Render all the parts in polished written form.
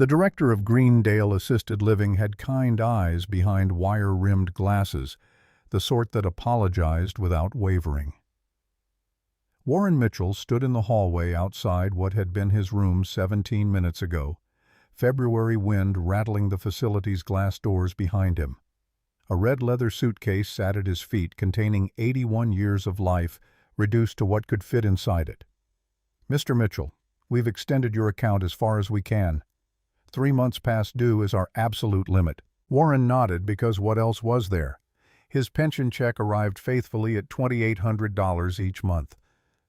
The director of Greendale Assisted Living had kind eyes behind wire-rimmed glasses, the sort that apologized without wavering. Warren Mitchell stood in the hallway outside what had been his room 17 minutes ago, February wind rattling the facility's glass doors behind him. A red leather suitcase sat at his feet containing 81 years of life, reduced to what could fit inside it. "Mr. Mitchell, we've extended your account as far as we can. 3 months past due is our absolute limit." Warren nodded because what else was there? His pension check arrived faithfully at $2,800 each month.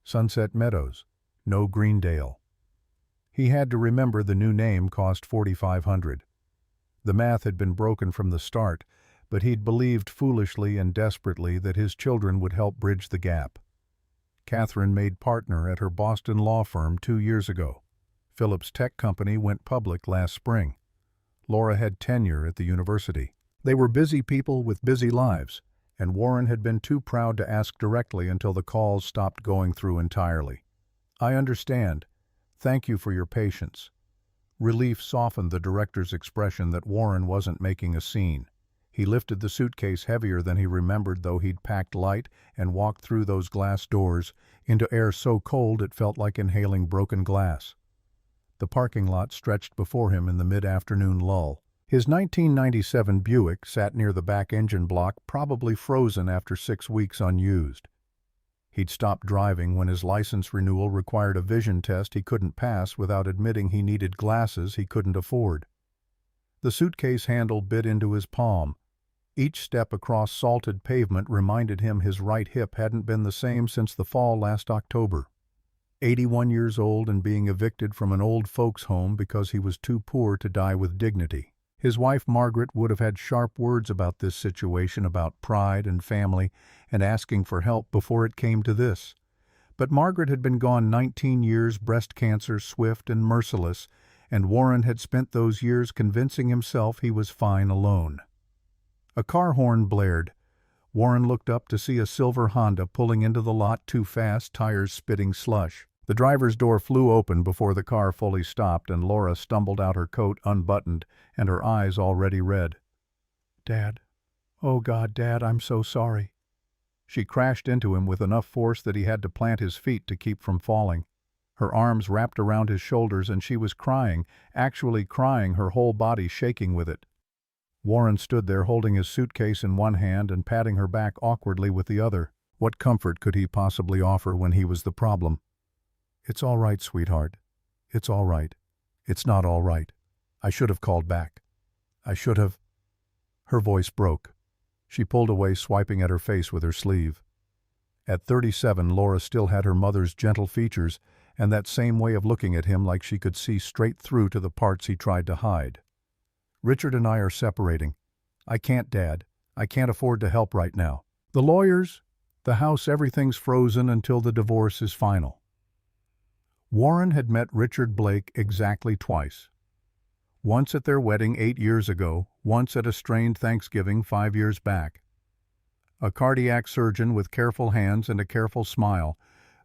Sunset Meadows, no Greendale. He had to remember the new name cost $4,500. The math had been broken from the start, but he'd believed foolishly and desperately that his children would help bridge the gap. Catherine made partner at her Boston law firm 2 years ago. Phillips' tech company went public last spring. Laura had tenure at the university. They were busy people with busy lives, and Warren had been too proud to ask directly until the calls stopped going through entirely. "I understand. Thank you for your patience." Relief softened the director's expression that Warren wasn't making a scene. He lifted the suitcase heavier than he remembered, though he'd packed light, and walked through those glass doors into air so cold it felt like inhaling broken glass. The parking lot stretched before him in the mid-afternoon lull. His 1997 Buick sat near the back engine block, probably frozen after 6 weeks unused. He'd stopped driving when his license renewal required a vision test he couldn't pass without admitting he needed glasses he couldn't afford. The suitcase handle bit into his palm. Each step across salted pavement reminded him his right hip hadn't been the same since the fall last October. 81 years old and being evicted from an old folks' home because he was too poor to die with dignity. His wife Margaret would have had sharp words about this situation, about pride and family, and asking for help before it came to this. But Margaret had been gone 19 years, breast cancer swift and merciless, and Warren had spent those years convincing himself he was fine alone. A car horn blared. Warren looked up to see a silver Honda pulling into the lot too fast, tires spitting slush. The driver's door flew open before the car fully stopped, and Laura stumbled out, her coat unbuttoned and her eyes already red. "Dad. Oh God, Dad, I'm so sorry." She crashed into him with enough force that he had to plant his feet to keep from falling. Her arms wrapped around his shoulders and she was crying, actually crying, her whole body shaking with it. Warren stood there holding his suitcase in one hand and patting her back awkwardly with the other. What comfort could he possibly offer when he was the problem? "It's all right, sweetheart. It's all right. It's not all right. I should have called back. I should have—" Her voice broke. She pulled away, swiping at her face with her sleeve. At 37, Laura still had her mother's gentle features and that same way of looking at him, like she could see straight through to the parts he tried to hide. "Richard and I are separating. I can't, Dad. I can't afford to help right now. The lawyers, the house, everything's frozen until the divorce is final." Warren had met Richard Blake exactly twice. Once at their wedding 8 years ago, once at a strained Thanksgiving 5 years back. A cardiac surgeon with careful hands and a careful smile,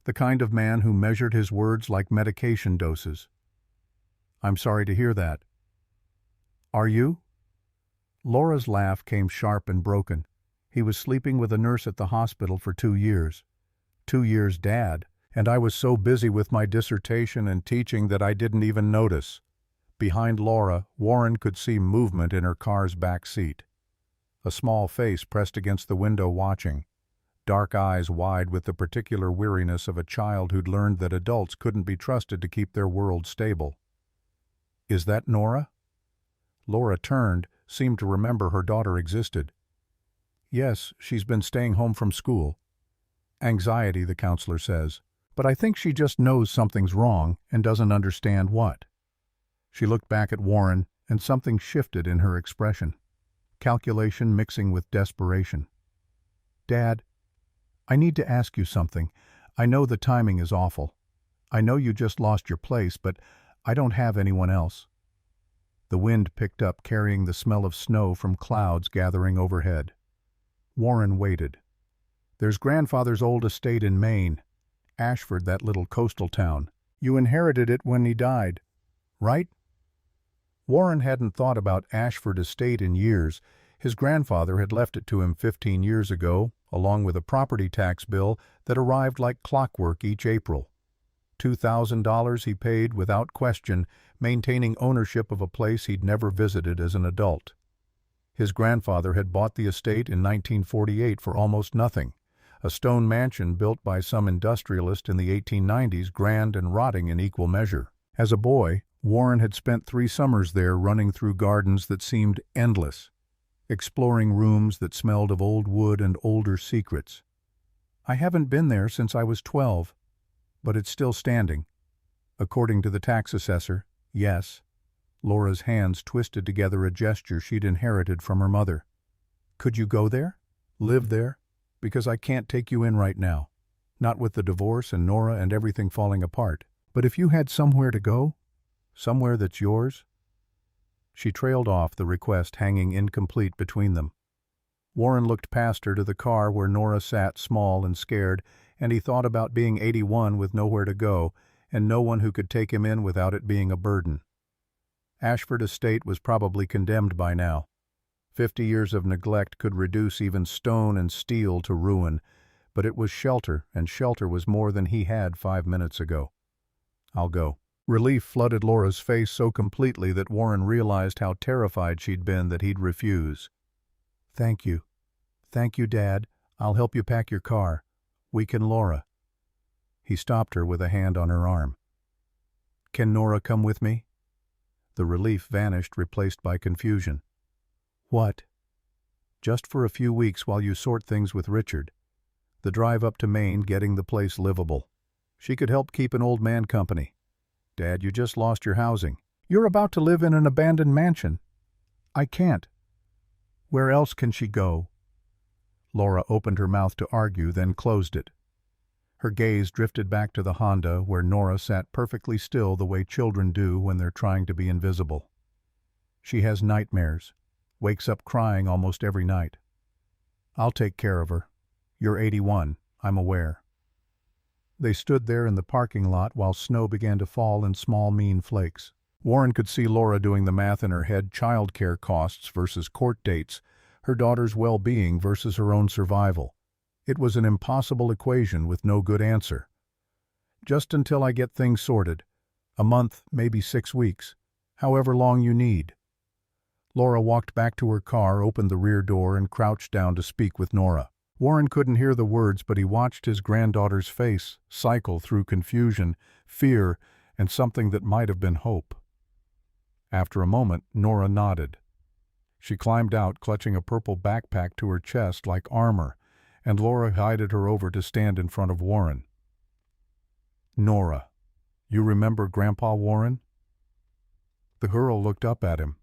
the kind of man who measured his words like medication doses. "I'm sorry to hear that." "Are you?" Laura's laugh came sharp and broken. "He was sleeping with a nurse at the hospital for 2 years. 2 years, Dad. And I was so busy with my dissertation and teaching that I didn't even notice." Behind Laura, Warren could see movement in her car's back seat. A small face pressed against the window watching, dark eyes wide with the particular weariness of a child who'd learned that adults couldn't be trusted to keep their world stable. "Is that Nora?" Laura turned, seemed to remember her daughter existed. "Yes, she's been staying home from school. Anxiety, the counselor says. But I think she just knows something's wrong and doesn't understand what." She looked back at Warren, and something shifted in her expression. Calculation mixing with desperation. "Dad, I need to ask you something. I know the timing is awful. I know you just lost your place, but I don't have anyone else." The wind picked up, carrying the smell of snow from clouds gathering overhead. Warren waited. "There's grandfather's old estate in Maine. Ashford, that little coastal town. You inherited it when he died, right?" Warren hadn't thought about Ashford Estate in years. His grandfather had left it to him 15 years ago, along with a property tax bill that arrived like clockwork each April. $2,000 he paid without question, maintaining ownership of a place he'd never visited as an adult. His grandfather had bought the estate in 1948 for almost nothing, a stone mansion built by some industrialist in the 1890s, grand and rotting in equal measure. As a boy, Warren had spent 3 summers there running through gardens that seemed endless, exploring rooms that smelled of old wood and older secrets. "I haven't been there since I was 12, but it's still standing. According to the tax assessor, yes." Laura's hands twisted together, a gesture she'd inherited from her mother. "Could you go there? Live there? Because I can't take you in right now. Not with the divorce and Nora and everything falling apart. But if you had somewhere to go? Somewhere that's yours?" She trailed off, the request hanging incomplete between them. Warren looked past her to the car where Nora sat, small and scared, and he thought about being 81 with nowhere to go, and no one who could take him in without it being a burden. Ashford Estate was probably condemned by now. 50 years of neglect could reduce even stone and steel to ruin, but it was shelter, and shelter was more than he had 5 minutes ago. "I'll go." Relief flooded Laura's face so completely that Warren realized how terrified she'd been that he'd refuse. "Thank you. Thank you, Dad. I'll help you pack your car. We can, Laura." He stopped her with a hand on her arm. "Can Nora come with me?" The relief vanished, replaced by confusion. "What?" "Just for a few weeks while you sort things with Richard. The drive up to Maine, getting the place livable. She could help keep an old man company. Dad, you just lost your housing. You're about to live in an abandoned mansion." "I can't." "Where else can she go?" Laura opened her mouth to argue, then closed it. Her gaze drifted back to the Honda, where Nora sat perfectly still the way children do when they're trying to be invisible. "She has nightmares. Wakes up crying almost every night. I'll take care of her. You're 81, I'm aware." They stood there in the parking lot while snow began to fall in small, mean flakes. Warren could see Laura doing the math in her head: childcare costs versus court dates, her daughter's well-being versus her own survival. It was an impossible equation with no good answer. "Just until I get things sorted. A month, maybe 6 weeks. However long you need." Laura walked back to her car, opened the rear door, and crouched down to speak with Nora. Warren couldn't hear the words, but he watched his granddaughter's face cycle through confusion, fear, and something that might have been hope. After a moment, Nora nodded. She climbed out, clutching a purple backpack to her chest like armor, and Laura guided her over to stand in front of Warren. "Nora, you remember Grandpa Warren?" The girl looked up at him.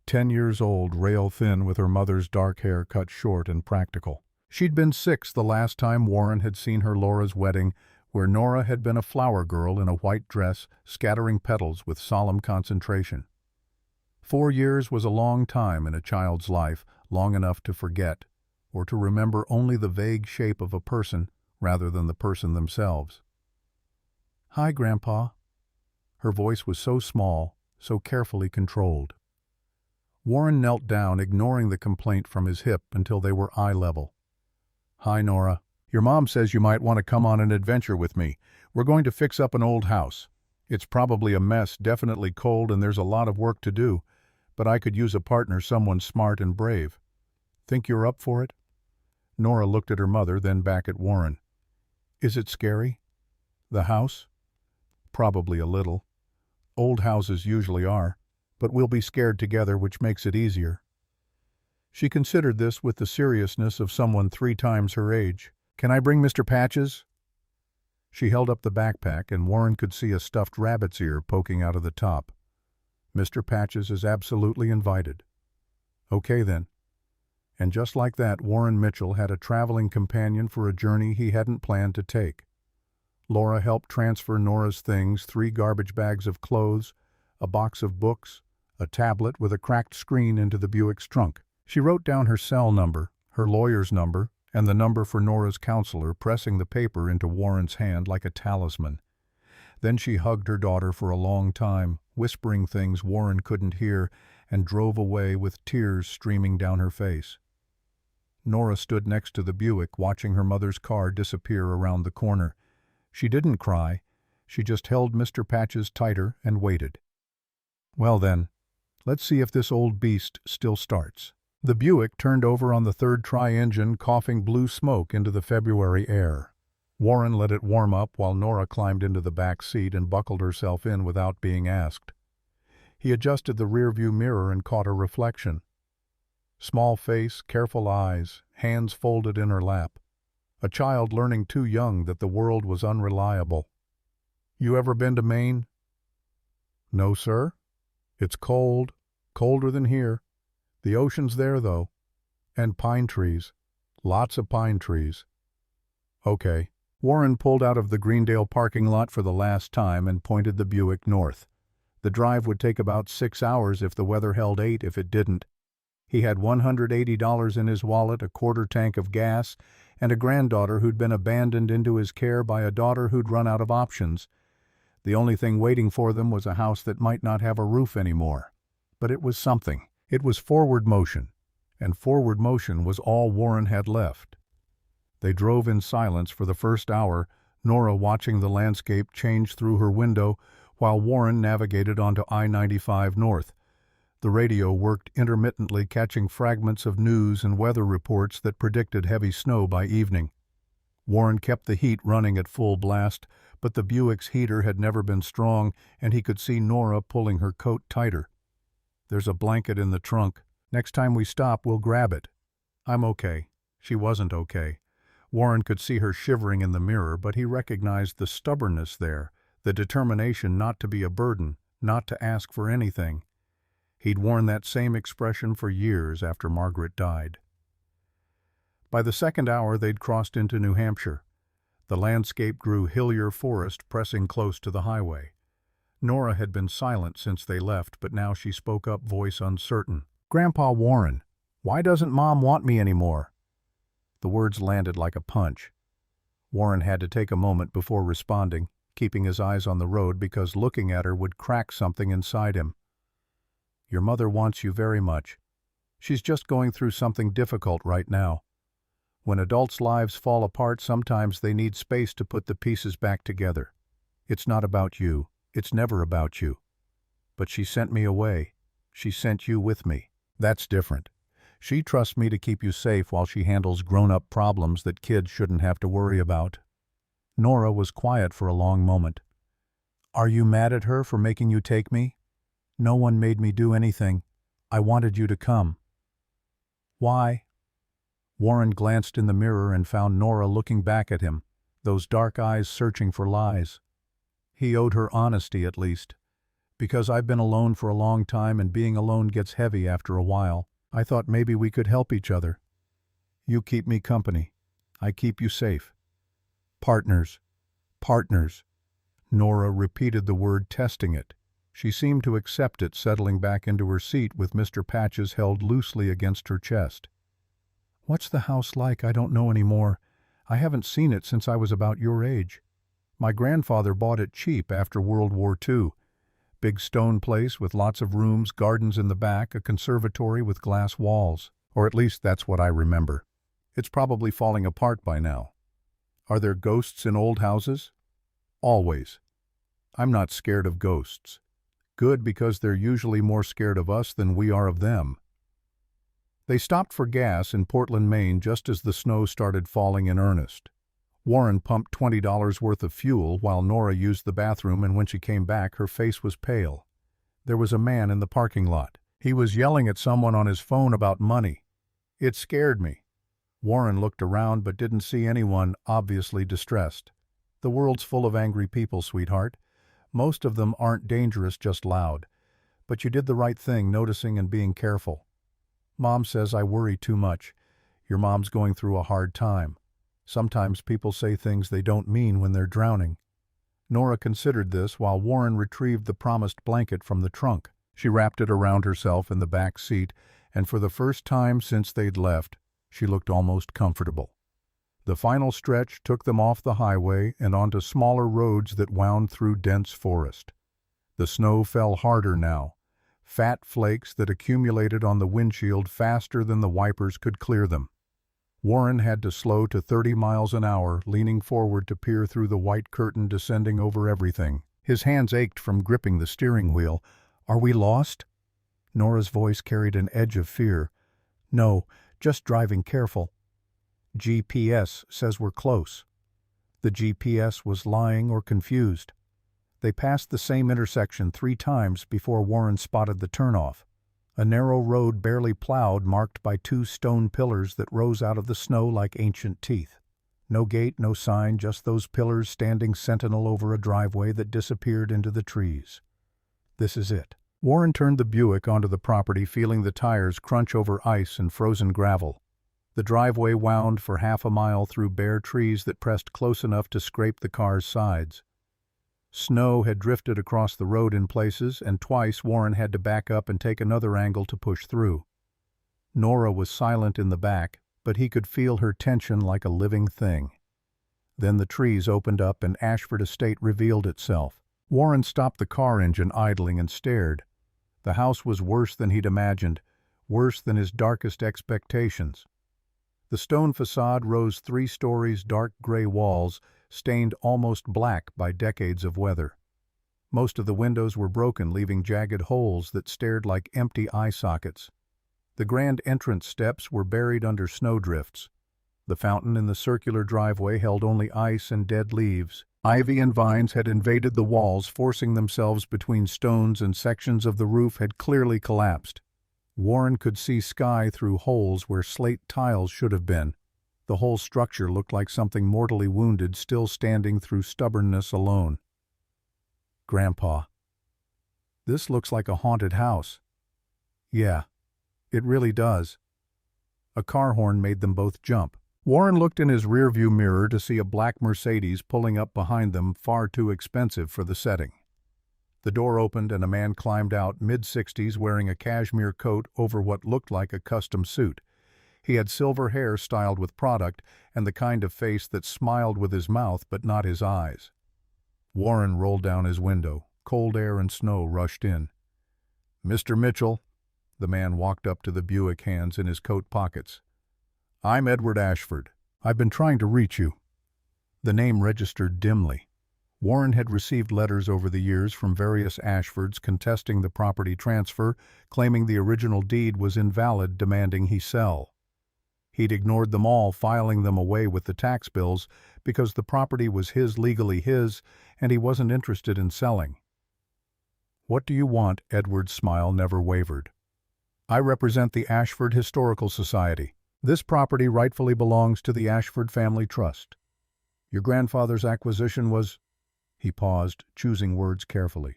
10 years old, rail-thin, with her mother's dark hair cut short and practical. She'd been 6 the last time Warren had seen her Laura's wedding, where Nora had been a flower girl in a white dress, scattering petals with solemn concentration. 4 years was a long time in a child's life, long enough to forget, or to remember only the vague shape of a person rather than the person themselves. "Hi, Grandpa." Her voice was so small, so carefully controlled. Warren knelt down, ignoring the complaint from his hip until they were eye level. "Hi, Nora. Your mom says you might want to come on an adventure with me. We're going to fix up an old house. It's probably a mess, definitely cold, and there's a lot of work to do, but I could use a partner, someone smart and brave. Think you're up for it?" Nora looked at her mother, then back at Warren. "Is it scary? The house?" "Probably a little. Old houses usually are, but we'll be scared together, which makes it easier." She considered this with the seriousness of someone 3 times her age. "Can I bring Mr. Patches?" She held up the backpack, and Warren could see a stuffed rabbit's ear poking out of the top. "Mr. Patches is absolutely invited." "Okay, then." And just like that, Warren Mitchell had a traveling companion for a journey he hadn't planned to take. Laura helped transfer Nora's things: 3 garbage bags of clothes, a box of books, a tablet with a cracked screen into the Buick's trunk. She wrote down her cell number, her lawyer's number, and the number for Nora's counselor, pressing the paper into Warren's hand like a talisman. Then she hugged her daughter for a long time, whispering things Warren couldn't hear, and drove away with tears streaming down her face. Nora stood next to the Buick, watching her mother's car disappear around the corner. She didn't cry. She just held Mr. Patches tighter and waited. Well then, let's see if this old beast still starts. The Buick turned over on the third tri-engine, coughing blue smoke into the February air. Warren let it warm up while Nora climbed into the back seat and buckled herself in without being asked. He adjusted the rearview mirror and caught her reflection. Small face, careful eyes, hands folded in her lap. A child learning too young that the world was unreliable. "You ever been to Maine?" "No, sir. It's cold, colder than here. The ocean's there, though. And pine trees. Lots of pine trees." "Okay." Warren pulled out of the Greendale parking lot for the last time and pointed the Buick north. The drive would take about 6 hours if the weather held 8 if it didn't. He had $180 in his wallet, a quarter tank of gas, and a granddaughter who'd been abandoned into his care by a daughter who'd run out of options. The only thing waiting for them was a house that might not have a roof anymore. But it was something. It was forward motion, and forward motion was all Warren had left. They drove in silence for the first hour, Nora watching the landscape change through her window while Warren navigated onto I-95 North. The radio worked intermittently, catching fragments of news and weather reports that predicted heavy snow by evening. Warren kept the heat running at full blast, but the Buick's heater had never been strong, and he could see Nora pulling her coat tighter. "There's a blanket in the trunk. Next time we stop, we'll grab it." "I'm okay." She wasn't okay. Warren could see her shivering in the mirror, but he recognized the stubbornness there, the determination not to be a burden, not to ask for anything. He'd worn that same expression for years after Margaret died. By the second hour, they'd crossed into New Hampshire. The landscape grew hillier forest, pressing close to the highway. Nora had been silent since they left, but now she spoke up, voice uncertain. "Grandpa Warren, why doesn't Mom want me anymore?" The words landed like a punch. Warren had to take a moment before responding, keeping his eyes on the road because looking at her would crack something inside him. "Your mother wants you very much. She's just going through something difficult right now. When adults' lives fall apart, sometimes they need space to put the pieces back together. It's not about you. It's never about you. But she sent me away. She sent you with me. That's different. She trusts me to keep you safe while she handles grown-up problems that kids shouldn't have to worry about." Nora was quiet for a long moment. "Are you mad at her for making you take me?" "No one made me do anything. I wanted you to come." "Why?" Warren glanced in the mirror and found Nora looking back at him, those dark eyes searching for lies. He owed her honesty at least. "Because I've been alone for a long time and being alone gets heavy after a while. I thought maybe we could help each other. You keep me company. I keep you safe. Partners. Partners." Nora repeated the word, testing it. She seemed to accept it, settling back into her seat with Mr. Patches held loosely against her chest. "What's the house like? I don't know anymore. I haven't seen it since I was about your age. My grandfather bought it cheap after World War II. Big stone place with lots of rooms, gardens in the back, a conservatory with glass walls. Or at least that's what I remember. It's probably falling apart by now. Are there ghosts in old houses?" "Always. I'm not scared of ghosts. Good, because they're usually more scared of us than we are of them." They stopped for gas in Portland, Maine, just as the snow started falling in earnest. Warren pumped $20 worth of fuel while Nora used the bathroom, and when she came back, her face was pale. There was a man in the parking lot. He was yelling at someone on his phone about money. It scared me. Warren looked around but didn't see anyone, obviously distressed. "The world's full of angry people, sweetheart. Most of them aren't dangerous, just loud. But you did the right thing, noticing and being careful. Mom says I worry too much. Your mom's going through a hard time. Sometimes people say things they don't mean when they're drowning." Nora considered this while Warren retrieved the promised blanket from the trunk. She wrapped it around herself in the back seat, and for the first time since they'd left, she looked almost comfortable. The final stretch took them off the highway and onto smaller roads that wound through dense forest. The snow fell harder now, fat flakes that accumulated on the windshield faster than the wipers could clear them. Warren had to slow to 30 miles an hour, leaning forward to peer through the white curtain descending over everything. His hands ached from gripping the steering wheel. "Are we lost?" Nora's voice carried an edge of fear. "No, just driving careful. GPS says we're close." The GPS was lying or confused. They passed the same intersection 3 times before Warren spotted the turnoff. A narrow road barely plowed, marked by 2 stone pillars that rose out of the snow like ancient teeth. No gate, no sign, just those pillars standing sentinel over a driveway that disappeared into the trees. This is it. Warren turned the Buick onto the property, feeling the tires crunch over ice and frozen gravel. The driveway wound for half a mile through bare trees that pressed close enough to scrape the car's sides. Snow had drifted across the road in places, and twice Warren had to back up and take another angle to push through. Nora was silent in the back, but he could feel her tension like a living thing. Then the trees opened up and Ashford Estate revealed itself. Warren stopped the car engine idling and stared. The house was worse than he'd imagined, worse than his darkest expectations. The stone facade rose 3 stories, dark gray walls, stained almost black by decades of weather. Most of the windows were broken, leaving jagged holes that stared like empty eye sockets. The grand entrance steps were buried under snowdrifts. The fountain in the circular driveway held only ice and dead leaves. Ivy and vines had invaded the walls, forcing themselves between stones, and sections of the roof had clearly collapsed. Warren could see sky through holes where slate tiles should have been. The whole structure looked like something mortally wounded, still standing through stubbornness alone. "Grandpa, this looks like a haunted house." "Yeah, it really does." A car horn made them both jump. Warren looked in his rearview mirror to see a black Mercedes pulling up behind them, far too expensive for the setting. The door opened and a man climbed out, mid-60s, wearing a cashmere coat over what looked like a custom suit. He had silver hair styled with product and the kind of face that smiled with his mouth but not his eyes. Warren rolled down his window. Cold air and snow rushed in. "Mr. Mitchell," the man walked up to the Buick, hands in his coat pockets. "I'm Edward Ashford. I've been trying to reach you." The name registered dimly. Warren had received letters over the years from various Ashfords contesting the property transfer, claiming the original deed was invalid, demanding he sell. He'd ignored them all, filing them away with the tax bills because the property was his, legally his, and he wasn't interested in selling. "What do you want?" Edward's smile never wavered. "I represent the Ashford Historical Society. This property rightfully belongs to the Ashford Family Trust. Your grandfather's acquisition was—" He paused, choosing words carefully.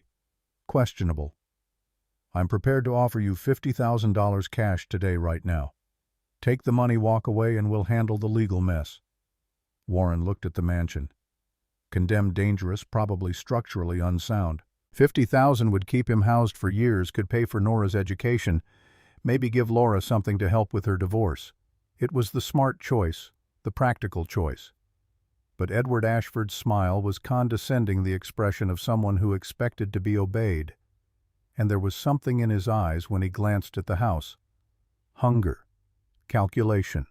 "Questionable. I'm prepared to offer you $50,000 cash today, right now. Take the money, walk away, and we'll handle the legal mess." Warren looked at the mansion. Condemned dangerous, probably structurally unsound. $50,000 would keep him housed for years, could pay for Nora's education, maybe give Laura something to help with her divorce. It was the smart choice, the practical choice. But Edward Ashford's smile was condescending, the expression of someone who expected to be obeyed. And there was something in his eyes when he glanced at the house. Hunger. Calculation.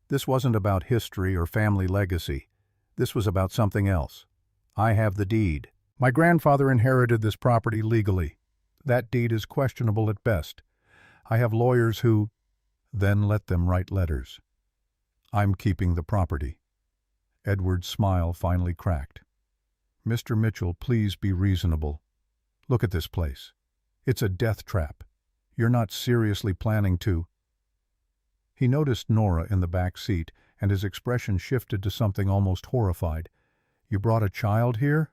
This wasn't about history or family legacy. This was about something else. "I have the deed. My grandfather inherited this property legally. That deed is questionable at best. I have lawyers who—" "Then let them write letters. I'm keeping the property." Edward's smile finally cracked. "Mr. Mitchell, please be reasonable. Look at this place. It's a death trap. You're not seriously planning to—" He noticed Nora in the back seat, and his expression shifted to something almost horrified. "You brought a child here?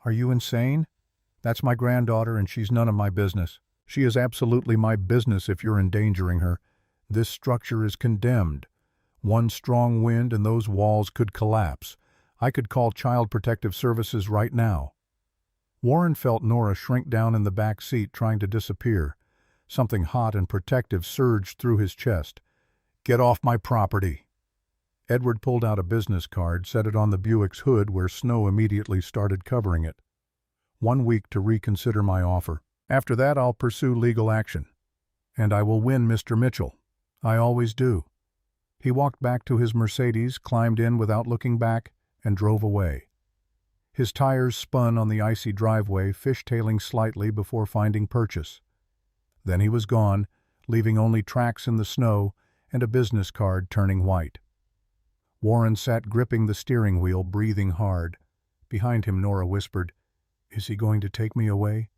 Are you insane? That's my granddaughter, and she's none of my business. She is absolutely my business if you're endangering her. This structure is condemned. One strong wind and those walls could collapse. I could call Child Protective Services right now." Warren felt Nora shrink down in the back seat, trying to disappear. Something hot and protective surged through his chest. "Get off my property." Edward pulled out a business card, set it on the Buick's hood where snow immediately started covering it. 1 week to reconsider my offer. After that I'll pursue legal action. And I will win Mr. Mitchell. I always do. He walked back to his Mercedes, climbed in without looking back, and drove away. His tires spun on the icy driveway, fishtailing slightly before finding purchase. Then he was gone, leaving only tracks in the snow and a business card turning white. Warren sat gripping the steering wheel, breathing hard. Behind him, Nora whispered, "Is he going to take me away?"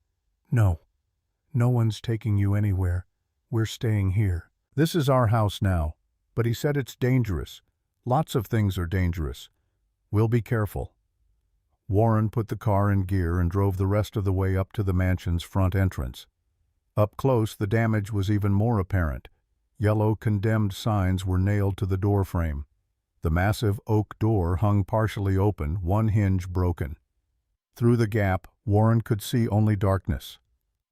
"No. No one's taking you anywhere. We're staying here. This is our house now. But he said it's dangerous. Lots of things are dangerous. We'll be careful." Warren put the car in gear and drove the rest of the way up to the mansion's front entrance. Up close, the damage was even more apparent. Yellow condemned signs were nailed to the doorframe. The massive oak door hung partially open, one hinge broken. Through the gap, Warren could see only darkness.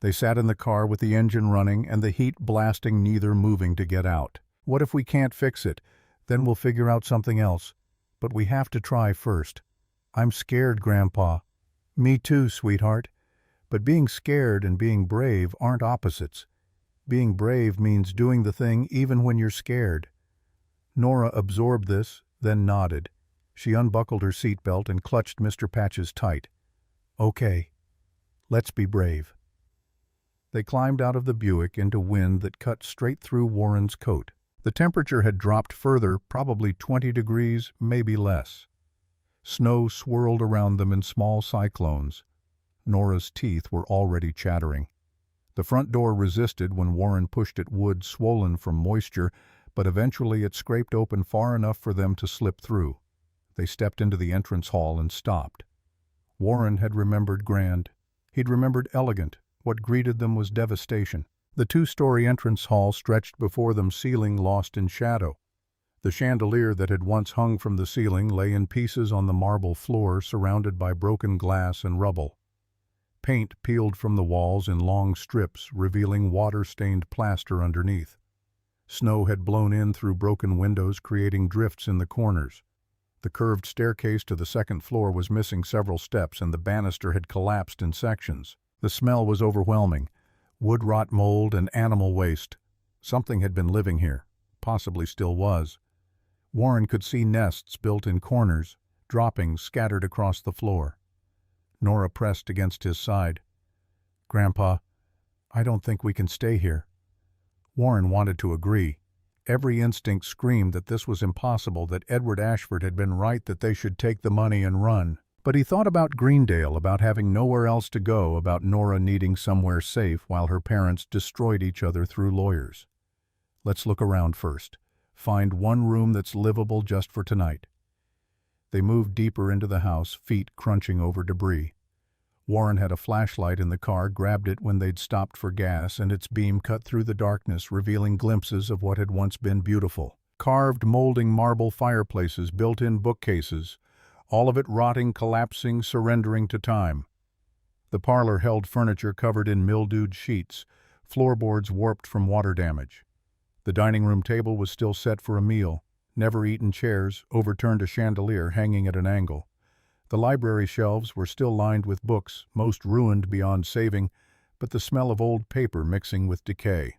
They sat in the car with the engine running and the heat blasting, neither moving to get out. "What if we can't fix it? Then we'll figure out something else. But we have to try first." "I'm scared, Grandpa." "Me too, sweetheart. But being scared and being brave aren't opposites. Being brave means doing the thing even when you're scared." Nora absorbed this, then nodded. She unbuckled her seatbelt and clutched Mr. Patches tight. "Okay, let's be brave." They climbed out of the Buick into wind that cut straight through Warren's coat. The temperature had dropped further, probably 20 degrees, maybe less. Snow swirled around them in small cyclones. Nora's teeth were already chattering. The front door resisted when Warren pushed it, wood swollen from moisture, but eventually it scraped open far enough for them to slip through. They stepped into the entrance hall and stopped. Warren had remembered grand. He'd remembered elegant. What greeted them was devastation. The 2-story entrance hall stretched before them, ceiling lost in shadow. The chandelier that had once hung from the ceiling lay in pieces on the marble floor, surrounded by broken glass and rubble. Paint peeled from the walls in long strips, revealing water-stained plaster underneath. Snow had blown in through broken windows, creating drifts in the corners. The curved staircase to the second floor was missing several steps, and the banister had collapsed in sections. The smell was overwhelming. Wood rot, mold, and animal waste. Something had been living here, possibly still was. Warren could see nests built in corners, droppings scattered across the floor. Nora pressed against his side. "Grandpa, I don't think we can stay here." Warren wanted to agree. Every instinct screamed that this was impossible, that Edward Ashford had been right, that they should take the money and run. But he thought about Greendale, about having nowhere else to go, about Nora needing somewhere safe while her parents destroyed each other through lawyers. "Let's look around first. Find one room that's livable just for tonight." They moved deeper into the house, feet crunching over debris. Warren had a flashlight in the car, grabbed it when they'd stopped for gas, and its beam cut through the darkness, revealing glimpses of what had once been beautiful. Carved, molding marble fireplaces, built-in bookcases, all of it rotting, collapsing, surrendering to time. The parlor held furniture covered in mildewed sheets, floorboards warped from water damage. The dining room table was still set for a meal, never-eaten chairs, overturned a chandelier hanging at an angle. The library shelves were still lined with books, most ruined beyond saving, but the smell of old paper mixing with decay.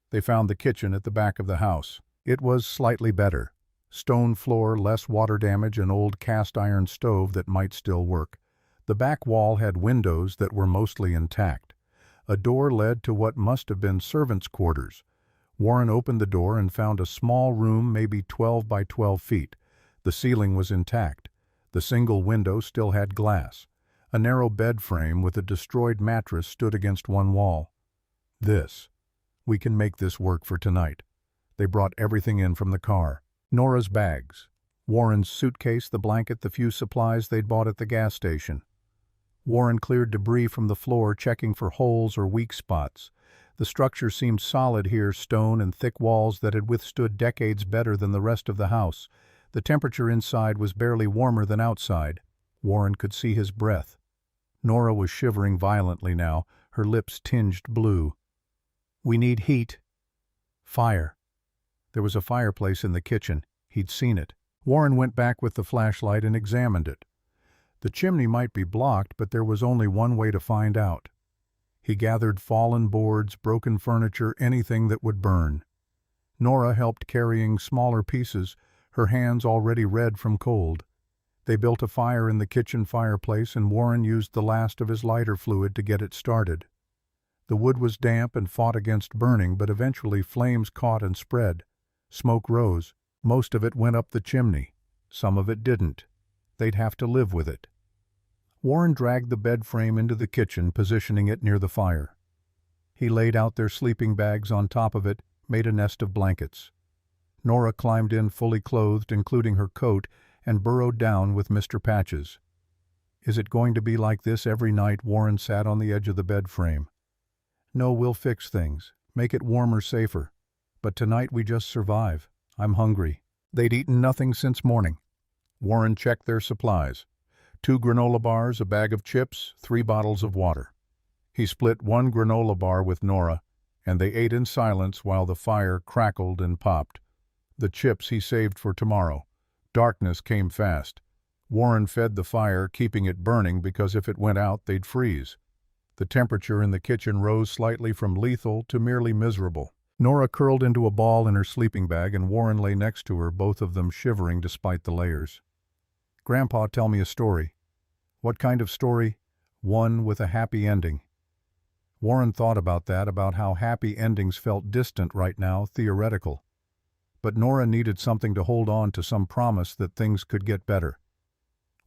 They found the kitchen at the back of the house. It was slightly better. Stone floor, less water damage, an old cast-iron stove that might still work. The back wall had windows that were mostly intact. A door led to what must have been servants' quarters. Warren opened the door and found a small room, maybe 12 by 12 feet. The ceiling was intact. The single window still had glass. A narrow bed frame with a destroyed mattress stood against one wall. We can make this work for tonight." They brought everything in from the car. Nora's bags, Warren's suitcase, the blanket, the few supplies they'd bought at the gas station. Warren cleared debris from the floor, checking for holes or weak spots. The structure seemed solid here, stone and thick walls that had withstood decades better than the rest of the house. The temperature inside was barely warmer than outside. Warren could see his breath. Nora was shivering violently now, her lips tinged blue. "We need heat." "Fire." There was a fireplace in the kitchen. He'd seen it. Warren went back with the flashlight and examined it. The chimney might be blocked, but there was only one way to find out. He gathered fallen boards, broken furniture, anything that would burn. Nora helped carrying smaller pieces, her hands already red from cold. They built a fire in the kitchen fireplace, and Warren used the last of his lighter fluid to get it started. The wood was damp and fought against burning, but eventually flames caught and spread. Smoke rose. Most of it went up the chimney. Some of it didn't. They'd have to live with it. Warren dragged the bed frame into the kitchen, positioning it near the fire. He laid out their sleeping bags on top of it, made a nest of blankets. Nora climbed in fully clothed, including her coat, and burrowed down with Mr. Patches. Is it going to be like this every night? Warren sat on the edge of the bed frame. No, we'll fix things, make it warmer, safer. But tonight we just survive. I'm hungry. They'd eaten nothing since morning. Warren checked their supplies. 2 granola bars, a bag of chips, 3 bottles of water. He split 1 granola bar with Nora, and they ate in silence while the fire crackled and popped. The chips he saved for tomorrow. Darkness came fast. Warren fed the fire, keeping it burning because if it went out, they'd freeze. The temperature in the kitchen rose slightly from lethal to merely miserable. Nora curled into a ball in her sleeping bag, and Warren lay next to her, both of them shivering despite the layers. "Grandpa, tell me a story." "What kind of story?" "One with a happy ending." Warren thought about that, about how happy endings felt distant right now, theoretical. But Nora needed something to hold on to, some promise that things could get better.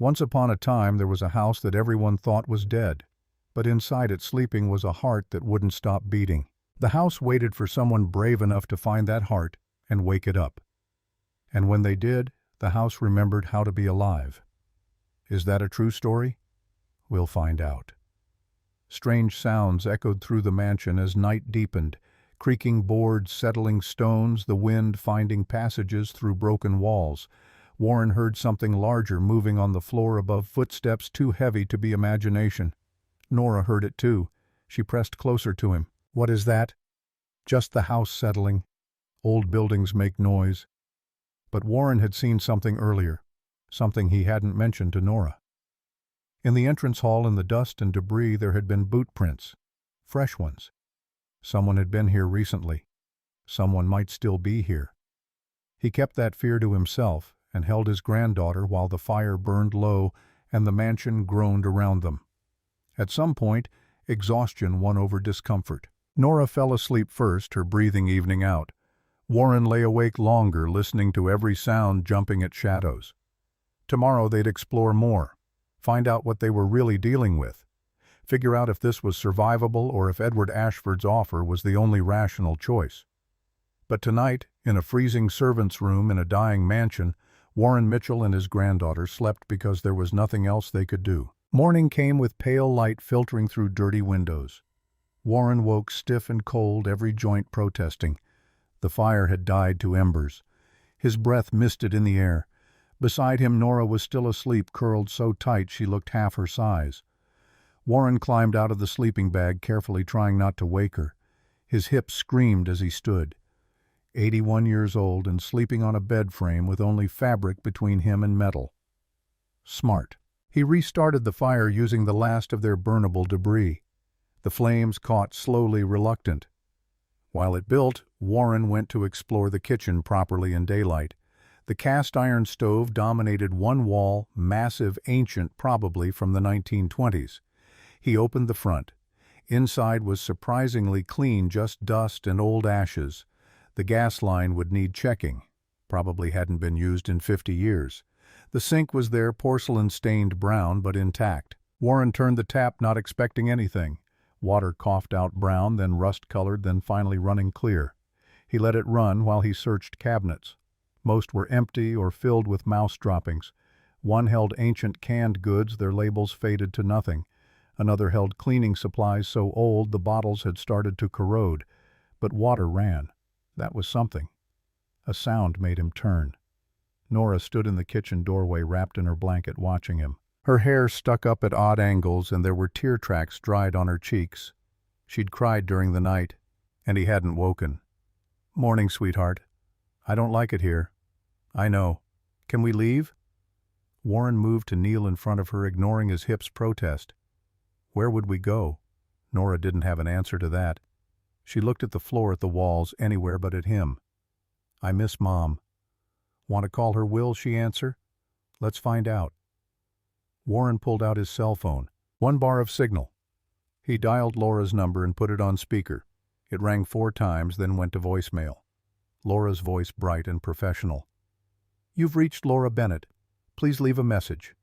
Once upon a time there was a house that everyone thought was dead, but inside it sleeping was a heart that wouldn't stop beating. The house waited for someone brave enough to find that heart and wake it up. And when they did, the house remembered how to be alive. Is that a true story? We'll find out. Strange sounds echoed through the mansion as night deepened, creaking boards, settling stones, the wind finding passages through broken walls. Warren heard something larger moving on the floor above, footsteps too heavy to be imagination. Nora heard it too. She pressed closer to him. "What is that?" "Just the house settling. Old buildings make noise." But Warren had seen something earlier, something he hadn't mentioned to Nora. In the entrance hall, in the dust and debris, there had been boot prints, fresh ones. Someone had been here recently. Someone might still be here. He kept that fear to himself and held his granddaughter while the fire burned low and the mansion groaned around them. At some point, exhaustion won over discomfort. Nora fell asleep first, her breathing evening out. Warren lay awake longer, listening to every sound, jumping at shadows. Tomorrow they'd explore more, find out what they were really dealing with, figure out if this was survivable or if Edward Ashford's offer was the only rational choice. But tonight, in a freezing servant's room in a dying mansion, Warren Mitchell and his granddaughter slept because there was nothing else they could do. Morning came with pale light filtering through dirty windows. Warren woke stiff and cold, every joint protesting. The fire had died to embers. His breath misted in the air. Beside him, Nora was still asleep, curled so tight she looked half her size. Warren climbed out of the sleeping bag, carefully trying not to wake her. His hips screamed as he stood. 81 years old and sleeping on a bed frame with only fabric between him and metal. Smart. He restarted the fire using the last of their burnable debris. The flames caught slowly, reluctant. While it built, Warren went to explore the kitchen properly in daylight. The cast-iron stove dominated one wall, massive, ancient, probably from the 1920s. He opened the front. Inside was surprisingly clean, just dust and old ashes. The gas line would need checking. Probably hadn't been used in 50 years. The sink was there, porcelain-stained brown, but intact. Warren turned the tap, not expecting anything. Water coughed out brown, then rust-colored, then finally running clear. He let it run while he searched cabinets. Most were empty or filled with mouse droppings. One held ancient canned goods, their labels faded to nothing. Another held cleaning supplies so old the bottles had started to corrode. But water ran. That was something. A sound made him turn. Nora stood in the kitchen doorway, wrapped in her blanket, watching him. Her hair stuck up at odd angles, and there were tear tracks dried on her cheeks. She'd cried during the night, and he hadn't woken. "Morning, sweetheart. I don't like it here." I know. Can we leave? Warren moved to kneel in front of her, ignoring his hip's protest. Where would we go? Nora didn't have an answer to that. She looked at the floor, at the walls, anywhere but at him. I miss Mom. Want to call her Will, she answered. Let's find out. Warren pulled out his cell phone. 1 bar of signal. He dialed Laura's number and put it on speaker. It rang 4 times, then went to voicemail. Laura's voice bright and professional. You've reached Laura Bennett. Please leave a message.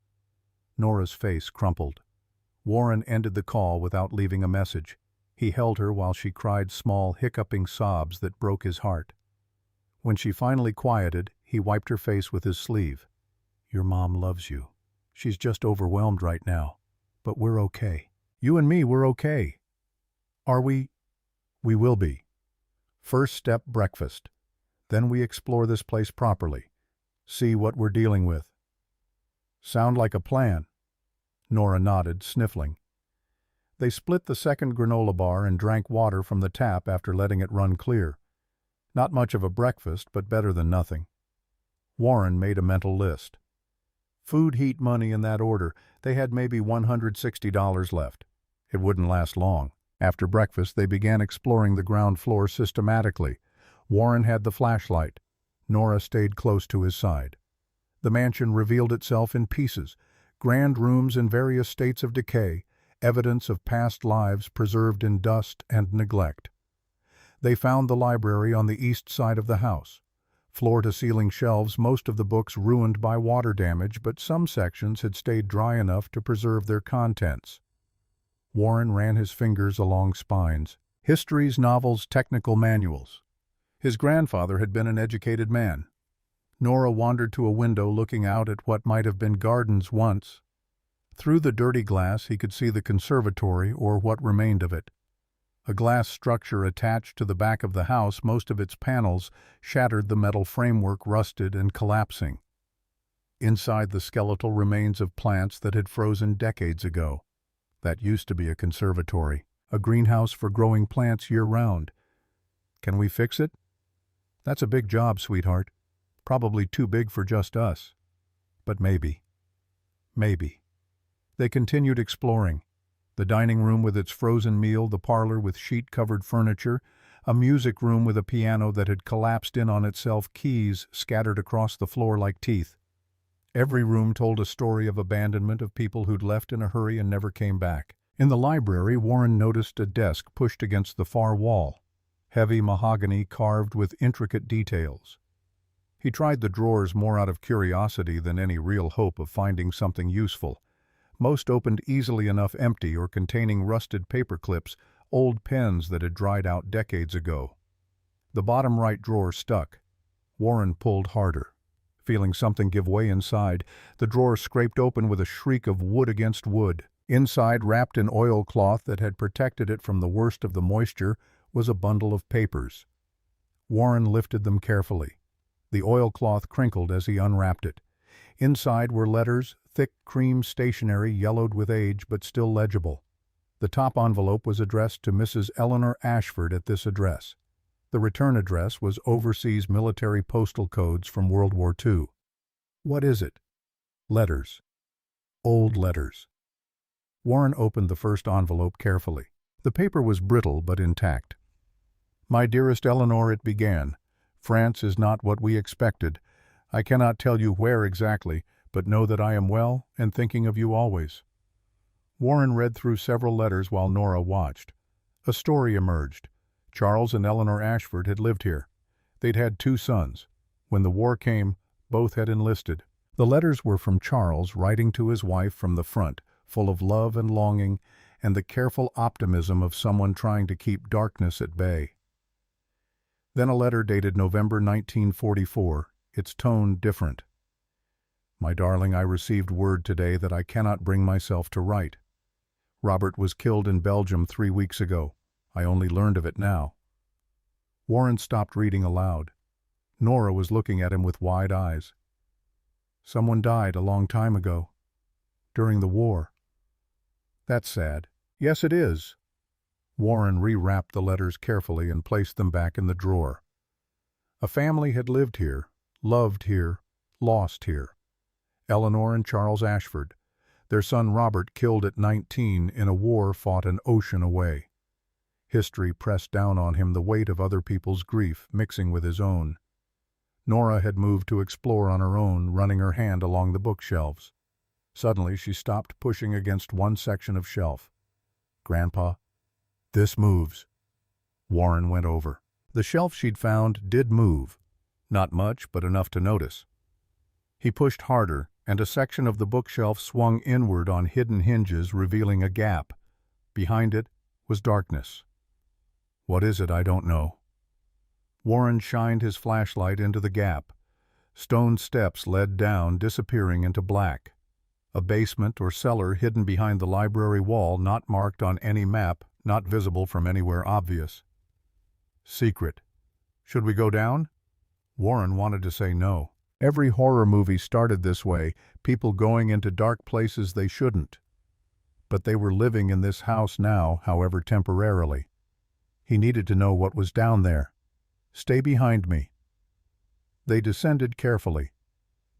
Nora's face crumpled. Warren ended the call without leaving a message. He held her while she cried small, hiccuping sobs that broke his heart. When she finally quieted, he wiped her face with his sleeve. Your mom loves you. She's just overwhelmed right now. But we're okay. You and me, we're okay. Are we? We will be. First step, breakfast. Then we explore this place properly. See what we're dealing with. Sound like a plan? Nora nodded, sniffling. They split the second granola bar and drank water from the tap after letting it run clear. Not much of a breakfast, but better than nothing. Warren made a mental list. Food, heat, money in that order. They had maybe $160 left. It wouldn't last long. After breakfast, they began exploring the ground floor systematically. Warren had the flashlight. Nora stayed close to his side. The mansion revealed itself in pieces, grand rooms in various states of decay, evidence of past lives preserved in dust and neglect. They found the library on the east side of the house. Floor-to-ceiling shelves, most of the books ruined by water damage, but some sections had stayed dry enough to preserve their contents. Warren ran his fingers along spines. Histories, novels, technical manuals. His grandfather had been an educated man. Nora wandered to a window looking out at what might have been gardens once. Through the dirty glass he could see the conservatory, or what remained of it. A glass structure attached to the back of the house, most of its panels shattered, the metal framework rusted and collapsing. Inside, the skeletal remains of plants that had frozen decades ago. That used to be a conservatory, a greenhouse for growing plants year-round. Can we fix it? That's a big job, sweetheart. Probably too big for just us. But maybe. Maybe. They continued exploring. The dining room with its frozen meal, the parlor with sheet-covered furniture, a music room with a piano that had collapsed in on itself, keys scattered across the floor like teeth. Every room told a story of abandonment, of people who'd left in a hurry and never came back. In the library, Warren noticed a desk pushed against the far wall, heavy mahogany carved with intricate details. He tried the drawers more out of curiosity than any real hope of finding something useful. Most opened easily enough, empty or containing rusted paper clips, old pens that had dried out decades ago. The bottom right drawer stuck. Warren pulled harder. Feeling something give way inside, the drawer scraped open with a shriek of wood against wood. Inside, wrapped in oilcloth that had protected it from the worst of the moisture, was a bundle of papers. Warren lifted them carefully. The oilcloth crinkled as he unwrapped it. Inside were letters, thick cream stationery, yellowed with age but still legible. The top envelope was addressed to Mrs. Eleanor Ashford at this address. The return address was overseas military postal codes from World War II. What is it? Letters. Old letters. Warren opened the first envelope carefully. The paper was brittle but intact. My dearest Eleanor, it began. France is not what we expected. I cannot tell you where exactly, but know that I am well and thinking of you always. Warren read through several letters while Nora watched. A story emerged. Charles and Eleanor Ashford had lived here. They'd had 2 sons. When the war came, both had enlisted. The letters were from Charles writing to his wife from the front, full of love and longing and the careful optimism of someone trying to keep darkness at bay. Then a letter dated November 1944, its tone different. My darling, I received word today that I cannot bring myself to write. Robert was killed in Belgium 3 weeks ago. I only learned of it now. Warren stopped reading aloud. Nora was looking at him with wide eyes. Someone died a long time ago. During the war. That's sad. Yes, it is. Warren rewrapped the letters carefully and placed them back in the drawer. A family had lived here, loved here, lost here. Eleanor and Charles Ashford, their son Robert killed at 19 in a war fought an ocean away. History pressed down on him the weight of other people's grief mixing with his own. Nora had moved to explore on her own, running her hand along the bookshelves. Suddenly she stopped, pushing against one section of shelf. "Grandpa, this moves." Warren went over. The shelf she'd found did move. Not much, but enough to notice. He pushed harder, and a section of the bookshelf swung inward on hidden hinges, revealing a gap. Behind it was darkness. "What is it? I don't know." Warren shined his flashlight into the gap. Stone steps led down, disappearing into black. A basement or cellar hidden behind the library wall, not marked on any map, not visible from anywhere obvious. Secret. Should we go down? Warren wanted to say no. Every horror movie started this way, people going into dark places they shouldn't. But they were living in this house now, however temporarily. He needed to know what was down there. "Stay behind me." They descended carefully.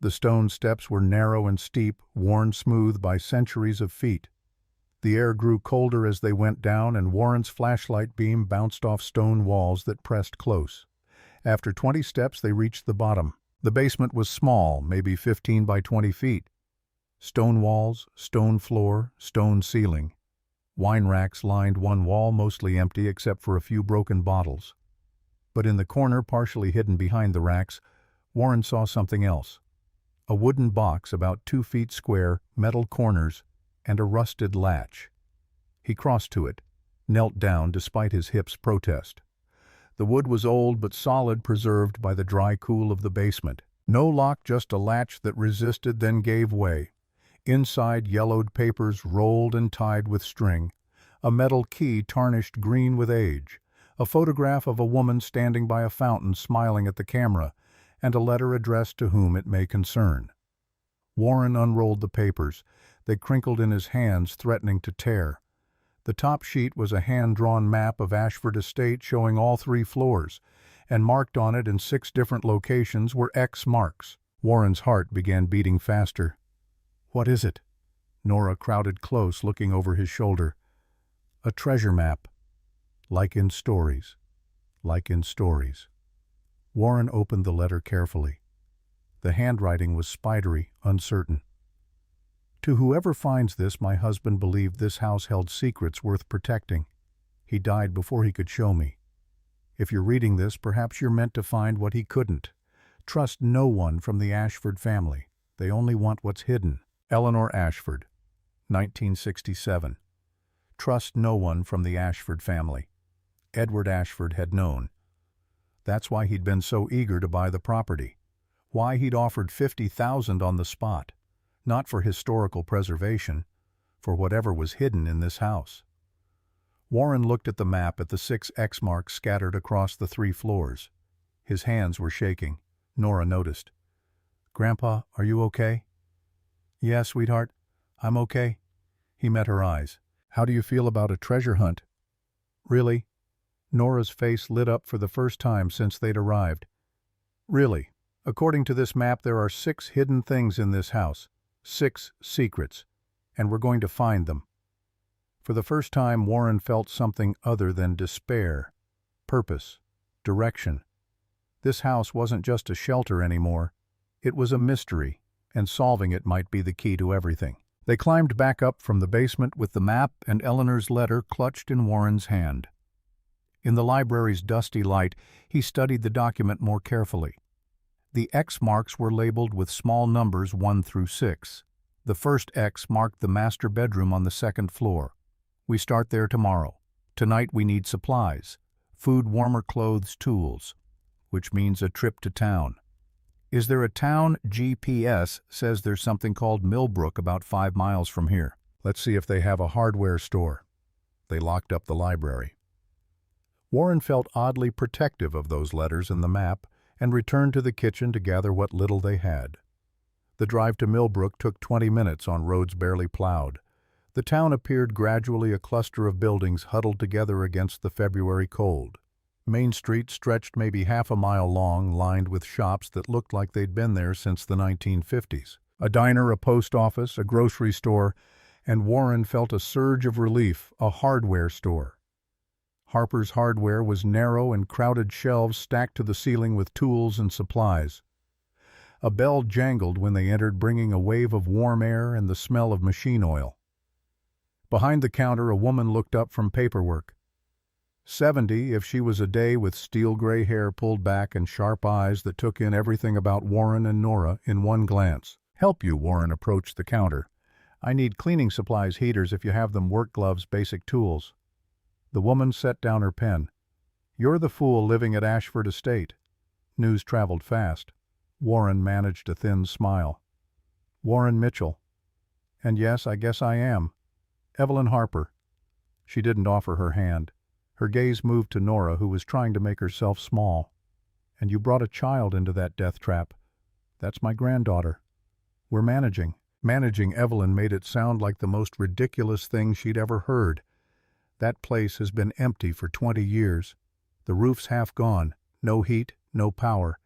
The stone steps were narrow and steep, worn smooth by centuries of feet. The air grew colder as they went down, and Warren's flashlight beam bounced off stone walls that pressed close. After 20 steps, they reached the bottom. The basement was small, maybe 15 by 20 feet. Stone walls, stone floor, stone ceiling. Wine racks lined one wall, mostly empty except for a few broken bottles. But in the corner, partially hidden behind the racks, Warren saw something else. A wooden box about 2 feet square, metal corners, and a rusted latch. He crossed to it, knelt down despite his hip's protest. The wood was old but solid, preserved by the dry cool of the basement. No lock, just a latch that resisted, then gave way. Inside, yellowed papers rolled and tied with string. A metal key tarnished green with age. A photograph of a woman standing by a fountain smiling at the camera, and a letter addressed to whom it may concern. Warren unrolled the papers. They crinkled in his hands, threatening to tear. The top sheet was a hand-drawn map of Ashford Estate showing all 3 floors, and marked on it in 6 different locations were X marks. Warren's heart began beating faster. "What is it?" Nora crowded close, looking over his shoulder. "A treasure map. Like in stories. Like in stories." Warren opened the letter carefully. The handwriting was spidery, uncertain. "To whoever finds this, my husband believed this house held secrets worth protecting. He died before he could show me. If you're reading this, perhaps you're meant to find what he couldn't. Trust no one from the Ashford family. They only want what's hidden." Eleanor Ashford, 1967. Trust no one from the Ashford family. Edward Ashford had known. That's why he'd been so eager to buy the property. Why he'd offered $50,000 on the spot. Not for historical preservation, for whatever was hidden in this house. Warren looked at the map at the 6 X marks scattered across the 3 floors. His hands were shaking. Nora noticed. "Grandpa, are you okay?" "Yeah, sweetheart, I'm okay." He met her eyes. "How do you feel about a treasure hunt?" "Really?" Nora's face lit up for the first time since they'd arrived. "Really. According to this map, there are 6 hidden things in this house. 6 secrets. And we're going to find them." For the first time, Warren felt something other than despair. Purpose. Direction. This house wasn't just a shelter anymore. It was a mystery, and solving it might be the key to everything. They climbed back up from the basement with the map and Eleanor's letter clutched in Warren's hand. In the library's dusty light, he studied the document more carefully. The X marks were labeled with small numbers 1 through 6. The first X marked the master bedroom on the 2nd floor. "We start there tomorrow. Tonight we need supplies. Food, warmer clothes, tools." Which means a trip to town. "Is there a town? GPS says there's something called Millbrook about 5 miles from here. Let's see if they have a hardware store." They locked up the library. Warren felt oddly protective of those letters and the map, and returned to the kitchen to gather what little they had. The drive to Millbrook took 20 minutes on roads barely plowed. The town appeared gradually a cluster of buildings huddled together against the February cold. Main Street stretched maybe half a mile long, lined with shops that looked like they'd been there since the 1950s. A diner, a post office, a grocery store, and Warren felt a surge of relief, a hardware store. Harper's Hardware was narrow and crowded shelves stacked to the ceiling with tools and supplies. A bell jangled when they entered, bringing a wave of warm air and the smell of machine oil. Behind the counter, a woman looked up from paperwork. 70 if she was a day, with steel-gray hair pulled back and sharp eyes that took in everything about Warren and Nora in one glance. "Help you," Warren approached the counter. "I need cleaning supplies, heaters if you have them, work gloves, basic tools." The woman set down her pen. "You're the fool living at Ashford Estate." News traveled fast. Warren managed a thin smile. "Warren Mitchell. And yes, I guess I am. Evelyn Harper." She didn't offer her hand. Her gaze moved to Nora, who was trying to make herself small. "And you brought a child into that death trap." "That's my granddaughter. We're managing." Managing Evelyn made it sound like the most ridiculous thing she'd ever heard. "That place has been empty for 20 years. The roof's half gone. No heat, no power.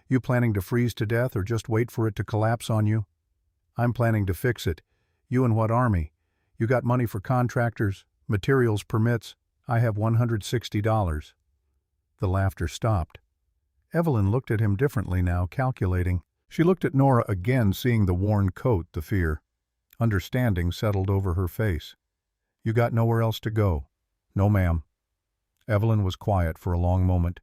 You planning to freeze to death or just wait for it to collapse on you?" "I'm planning to fix it." "You and what army? You got money for contractors, materials, permits?" "I have $160. The laughter stopped. Evelyn looked at him differently now, calculating. She looked at Nora again, seeing the worn coat, the fear. Understanding settled over her face. "You got nowhere else to go?" "No, ma'am." Evelyn was quiet for a long moment.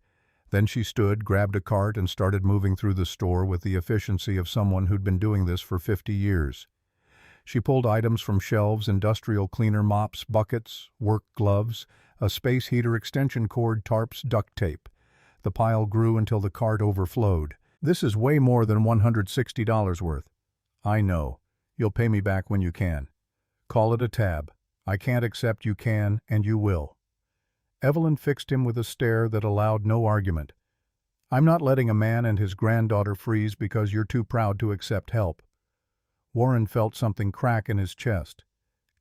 Then she stood, grabbed a cart, and started moving through the store with the efficiency of someone who'd been doing this for 50 years. She pulled items from shelves: industrial cleaner, mops, buckets, work gloves, a space heater, extension cord, tarps, duct tape. The pile grew until the cart overflowed. "This is way more than $160 worth." "I know. You'll pay me back when you can. Call it a tab. I can't accept you can, and you will." Evelyn fixed him with a stare that allowed no argument. "I'm not letting a man and his granddaughter freeze because you're too proud to accept help." Warren felt something crack in his chest.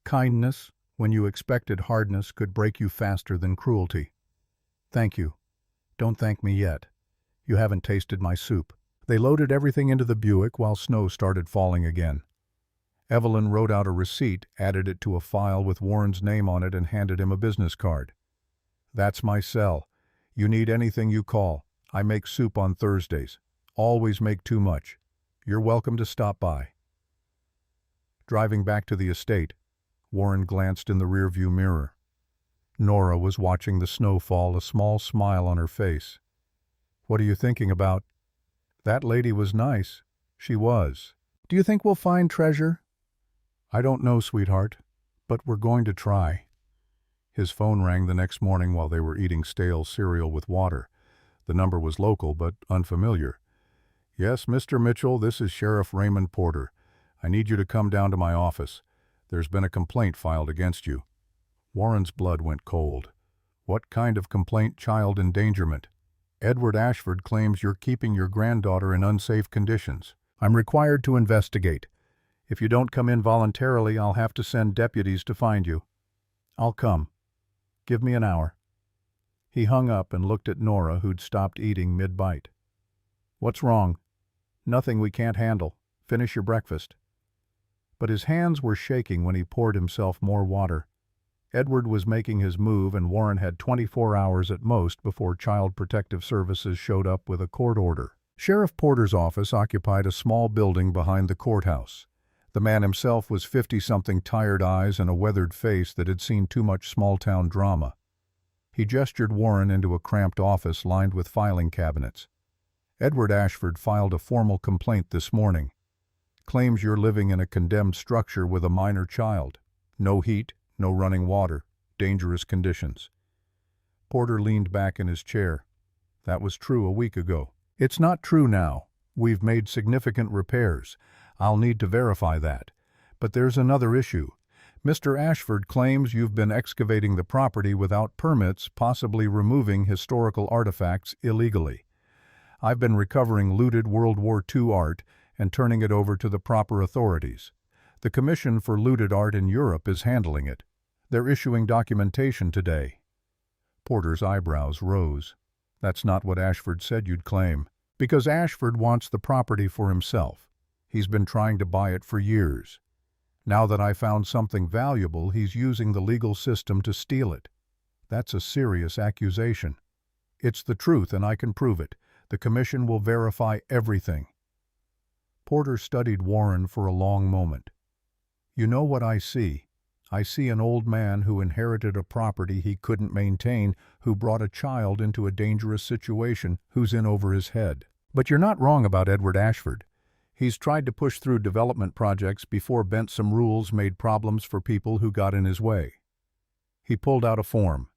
Kindness, when you expected hardness, could break you faster than cruelty. "Thank you. Don't thank me yet. You haven't tasted my soup." They loaded everything into the Buick while snow started falling again. Evelyn wrote out a receipt, added it to a file with Warren's name on it, and handed him a business card. "That's my cell. You need anything, you call. I make soup on Thursdays. Always make too much. You're welcome to stop by." Driving back to the estate, Warren glanced in the rearview mirror. Nora was watching the snow fall, a small smile on her face. "What are you thinking about?" "That lady was nice." "She was." "Do you think we'll find treasure?" "I don't know, sweetheart, but we're going to try." His phone rang the next morning while they were eating stale cereal with water. The number was local but unfamiliar. "Yes, Mr. Mitchell, this is Sheriff Raymond Porter. I need you to come down to my office. There's been a complaint filed against you." Warren's blood went cold. "What kind of complaint?" "Child endangerment. Edward Ashford claims you're keeping your granddaughter in unsafe conditions. I'm required to investigate. If you don't come in voluntarily, I'll have to send deputies to find you." "I'll come. Give me an hour." He hung up and looked at Nora, who'd stopped eating mid-bite. "What's wrong?" "Nothing we can't handle. Finish your breakfast." But his hands were shaking when he poured himself more water. Edward was making his move, and Warren had 24 hours at most before Child Protective Services showed up with a court order. Sheriff Porter's office occupied a small building behind the courthouse. The man himself was 50-something, tired eyes and a weathered face that had seen too much small-town drama. He gestured Warren into a cramped office lined with filing cabinets. "Edward Ashford filed a formal complaint this morning. Claims you're living in a condemned structure with a minor child. No heat, no running water, dangerous conditions." Porter leaned back in his chair. "That was true a week ago." "It's not true now. We've made significant repairs. I'll need to verify that. But there's another issue. Mr. Ashford claims you've been excavating the property without permits, possibly removing historical artifacts illegally. I've been recovering looted World War II art and turning it over to the proper authorities. The Commission for Looted Art in Europe is handling it. They're issuing documentation today." Porter's eyebrows rose. That's not what Ashford said you'd claim. Because Ashford wants the property for himself. He's been trying to buy it for years. Now that I found something valuable, he's using the legal system to steal it. That's a serious accusation. It's the truth, and I can prove it. The commission will verify everything. Porter studied Warren for a long moment. You know what I see? I see an old man who inherited a property he couldn't maintain, who brought a child into a dangerous situation, who's in over his head. But you're not wrong about Edward Ashford. He's tried to push through development projects before bent some rules made problems for people who got in his way. He pulled out a form.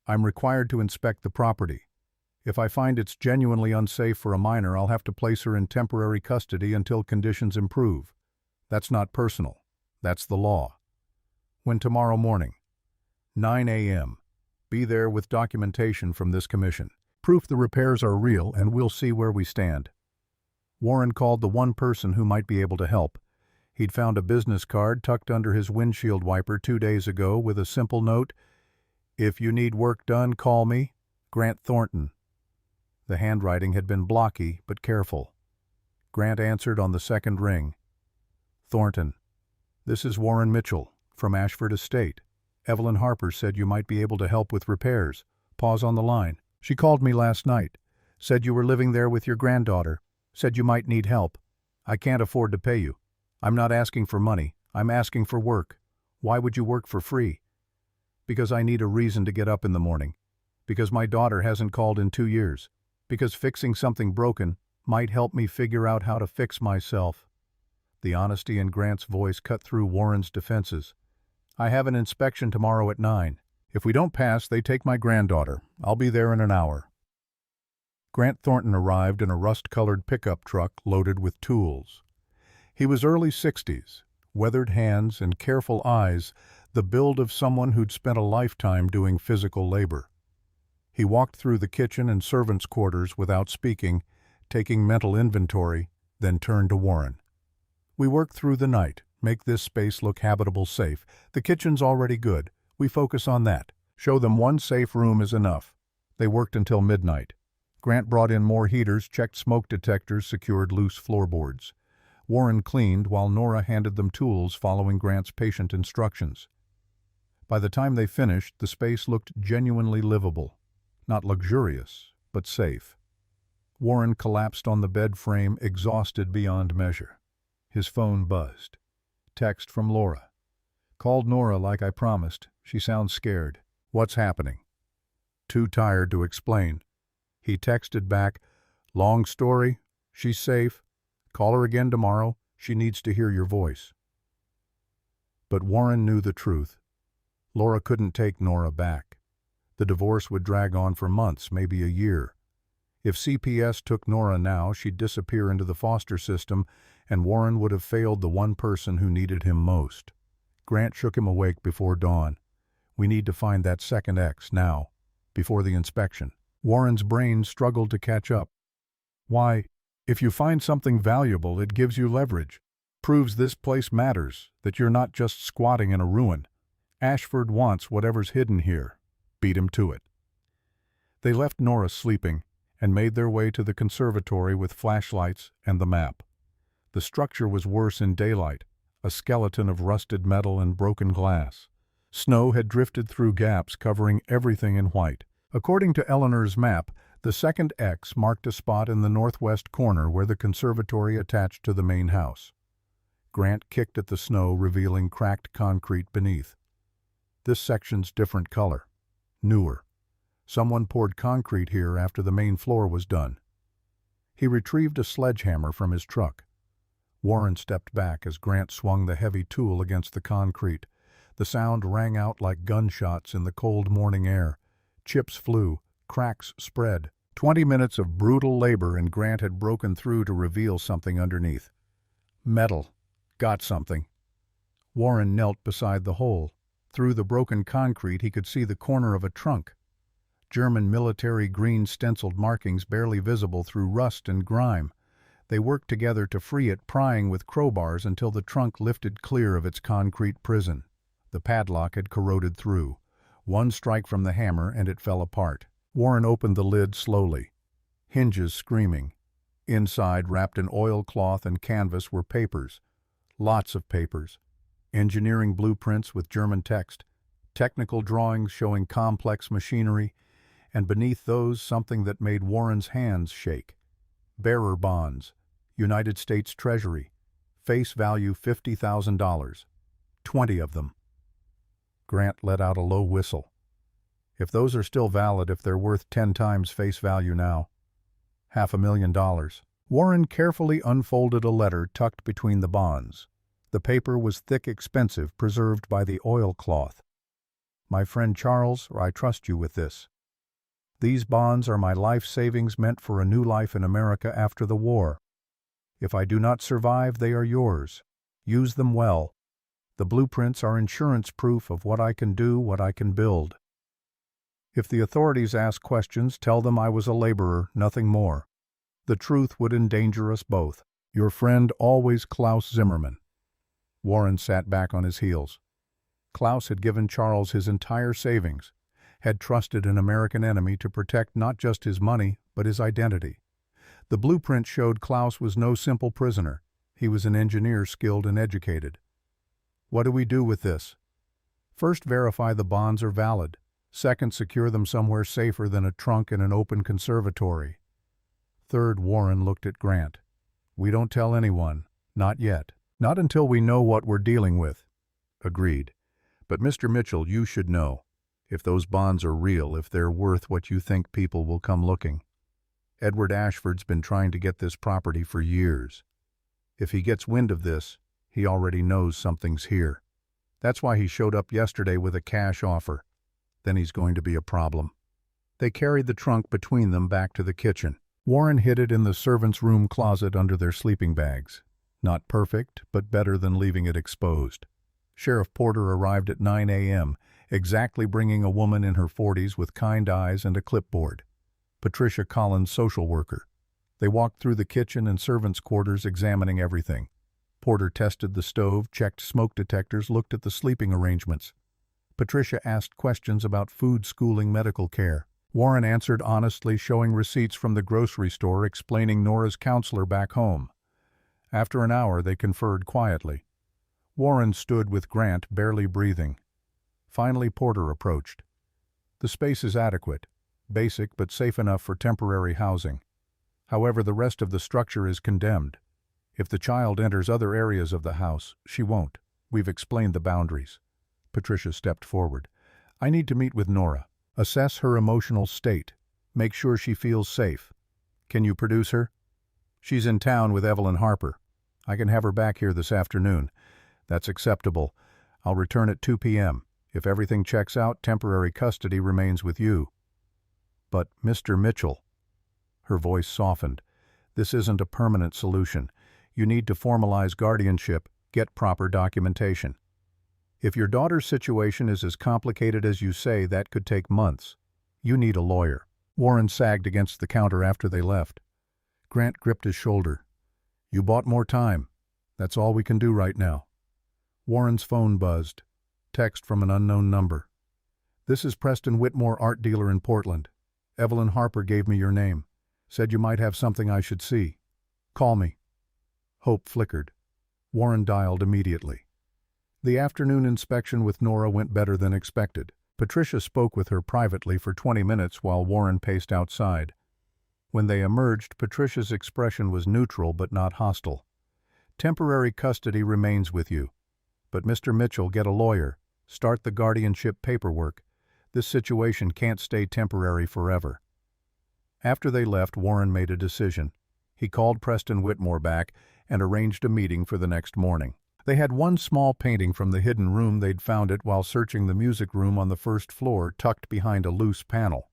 I'm required to inspect the property. If I find it's genuinely unsafe for a minor, I'll have to place her in temporary custody until conditions improve. That's not personal. That's the law. When tomorrow morning? 9 a.m. Be there with documentation from this commission. Proof the repairs are real, and we'll see where we stand. Warren called the one person who might be able to help. He'd found a business card tucked under his windshield wiper 2 days ago with a simple note, "If you need work done, call me, Grant Thornton." The handwriting had been blocky but careful. Grant answered on the second ring. "Thornton, this is Warren Mitchell, from Ashford Estate. Evelyn Harper said you might be able to help with repairs. Pause on the line. She called me last night. Said you were living there with your granddaughter. Said you might need help. I can't afford to pay you. I'm not asking for money. I'm asking for work. Why would you work for free? Because I need a reason to get up in the morning. Because my daughter hasn't called in 2 years. Because fixing something broken might help me figure out how to fix myself." The honesty in Grant's voice cut through Warren's defenses. "I have an inspection tomorrow at 9. If we don't pass, they take my granddaughter. I'll be there in an hour." Grant Thornton arrived in a rust-colored pickup truck loaded with tools. He was early 60s, weathered hands and careful eyes, the build of someone who'd spent a lifetime doing physical labor. He walked through the kitchen and servants' quarters without speaking, taking mental inventory, then turned to Warren. "We work through the night, make this space look habitable, safe. The kitchen's already good. We focus on that. Show them one safe room is enough." They worked until midnight. Grant brought in more heaters, checked smoke detectors, secured loose floorboards. Warren cleaned while Nora handed them tools following Grant's patient instructions. By the time they finished, the space looked genuinely livable. Not luxurious, but safe. Warren collapsed on the bed frame, exhausted beyond measure. His phone buzzed. Text from Laura. "Called Nora like I promised. She sounds scared. What's happening?" Too tired to explain. He texted back, "Long story. She's safe. Call her again tomorrow. She needs to hear your voice." But Warren knew the truth. Laura couldn't take Nora back. The divorce would drag on for months, maybe a year. If CPS took Nora now, she'd disappear into the foster system, and Warren would have failed the one person who needed him most. Grant shook him awake before dawn. "We need to find that second ex, now, before the inspection." Warren's brain struggled to catch up. "Why, if you find something valuable, it gives you leverage. Proves this place matters, that you're not just squatting in a ruin. Ashford wants whatever's hidden here. Beat him to it." They left Nora sleeping and made their way to the conservatory with flashlights and the map. The structure was worse in daylight, a skeleton of rusted metal and broken glass. Snow had drifted through gaps, covering everything in white. According to Eleanor's map, the second X marked a spot in the northwest corner where the conservatory attached to the main house. Grant kicked at the snow, revealing cracked concrete beneath. "This section's different color. Newer. Someone poured concrete here after the main floor was done." He retrieved a sledgehammer from his truck. Warren stepped back as Grant swung the heavy tool against the concrete. The sound rang out like gunshots in the cold morning air. Chips flew, cracks spread. 20 minutes of brutal labor, and Grant had broken through to reveal something underneath. Metal. Got something. Warren knelt beside the hole. Through the broken concrete he could see the corner of a trunk. German military green stenciled markings barely visible through rust and grime. They worked together to free it, prying with crowbars until the trunk lifted clear of its concrete prison. The padlock had corroded through. One strike from the hammer and it fell apart. Warren opened the lid slowly, hinges screaming. Inside, wrapped in oilcloth and canvas, were papers. Lots of papers. Engineering blueprints with German text, technical drawings showing complex machinery, and beneath those something that made Warren's hands shake. Bearer bonds, United States Treasury, face value $50,000. 20 of them. Grant let out a low whistle. If those are still valid, if they're worth 10 times face value now. $500,000. Warren carefully unfolded a letter tucked between the bonds. The paper was thick, expensive, preserved by the oilcloth. My friend Charles, I trust you with this. These bonds are my life savings meant for a new life in America after the war. If I do not survive, they are yours. Use them well. The blueprints are insurance proof of what I can do, what I can build. If the authorities ask questions, tell them I was a laborer, nothing more. The truth would endanger us both. Your friend always, Klaus Zimmerman. Warren sat back on his heels. Klaus had given Charles his entire savings, had trusted an American enemy to protect not just his money, but his identity. The blueprint showed Klaus was no simple prisoner. He was an engineer skilled and educated. What do we do with this? First, verify the bonds are valid. Second, secure them somewhere safer than a trunk in an open conservatory. Third, Warren looked at Grant. We don't tell anyone. Not yet. Not until we know what we're dealing with. Agreed. But Mr. Mitchell, you should know. If those bonds are real, if they're worth what you think, people will come looking. Edward Ashford's been trying to get this property for years. If he gets wind of this, he already knows something's here. That's why he showed up yesterday with a cash offer. Then he's going to be a problem. They carried the trunk between them back to the kitchen. Warren hid it in the servants' room closet under their sleeping bags. Not perfect, but better than leaving it exposed. Sheriff Porter arrived at 9 a.m., exactly bringing a woman in her 40s with kind eyes and a clipboard. Patricia Collins, social worker. They walked through the kitchen and servants' quarters, examining everything. Porter tested the stove, checked smoke detectors, looked at the sleeping arrangements. Patricia asked questions about food, schooling, medical care. Warren answered honestly, showing receipts from the grocery store, explaining Nora's counselor back home. After an hour, they conferred quietly. Warren stood with Grant, barely breathing. Finally, Porter approached. The space is adequate, basic but safe enough for temporary housing. However, the rest of the structure is condemned. If the child enters other areas of the house, she won't. We've explained the boundaries. Patricia stepped forward. I need to meet with Nora. Assess her emotional state. Make sure she feels safe. Can you produce her? She's in town with Evelyn Harper. I can have her back here this afternoon. That's acceptable. I'll return at 2 p.m. If everything checks out, temporary custody remains with you. But, Mr. Mitchell, her voice softened, this isn't a permanent solution. You need to formalize guardianship, get proper documentation. If your daughter's situation is as complicated as you say, that could take months. You need a lawyer. Warren sagged against the counter after they left. Grant gripped his shoulder. You bought more time. That's all we can do right now. Warren's phone buzzed. Text from an unknown number. This is Preston Whitmore, art dealer in Portland. Evelyn Harper gave me your name. Said you might have something I should see. Call me. Hope flickered. Warren dialed immediately. The afternoon inspection with Nora went better than expected. Patricia spoke with her privately for 20 minutes while Warren paced outside. When they emerged, Patricia's expression was neutral but not hostile. Temporary custody remains with you. But Mr. Mitchell, get a lawyer. Start the guardianship paperwork. This situation can't stay temporary forever. After they left, Warren made a decision. He called Preston Whitmore back and arranged a meeting for the next morning. They had one small painting from the hidden room. They'd found it while searching the music room on the first floor, tucked behind a loose panel.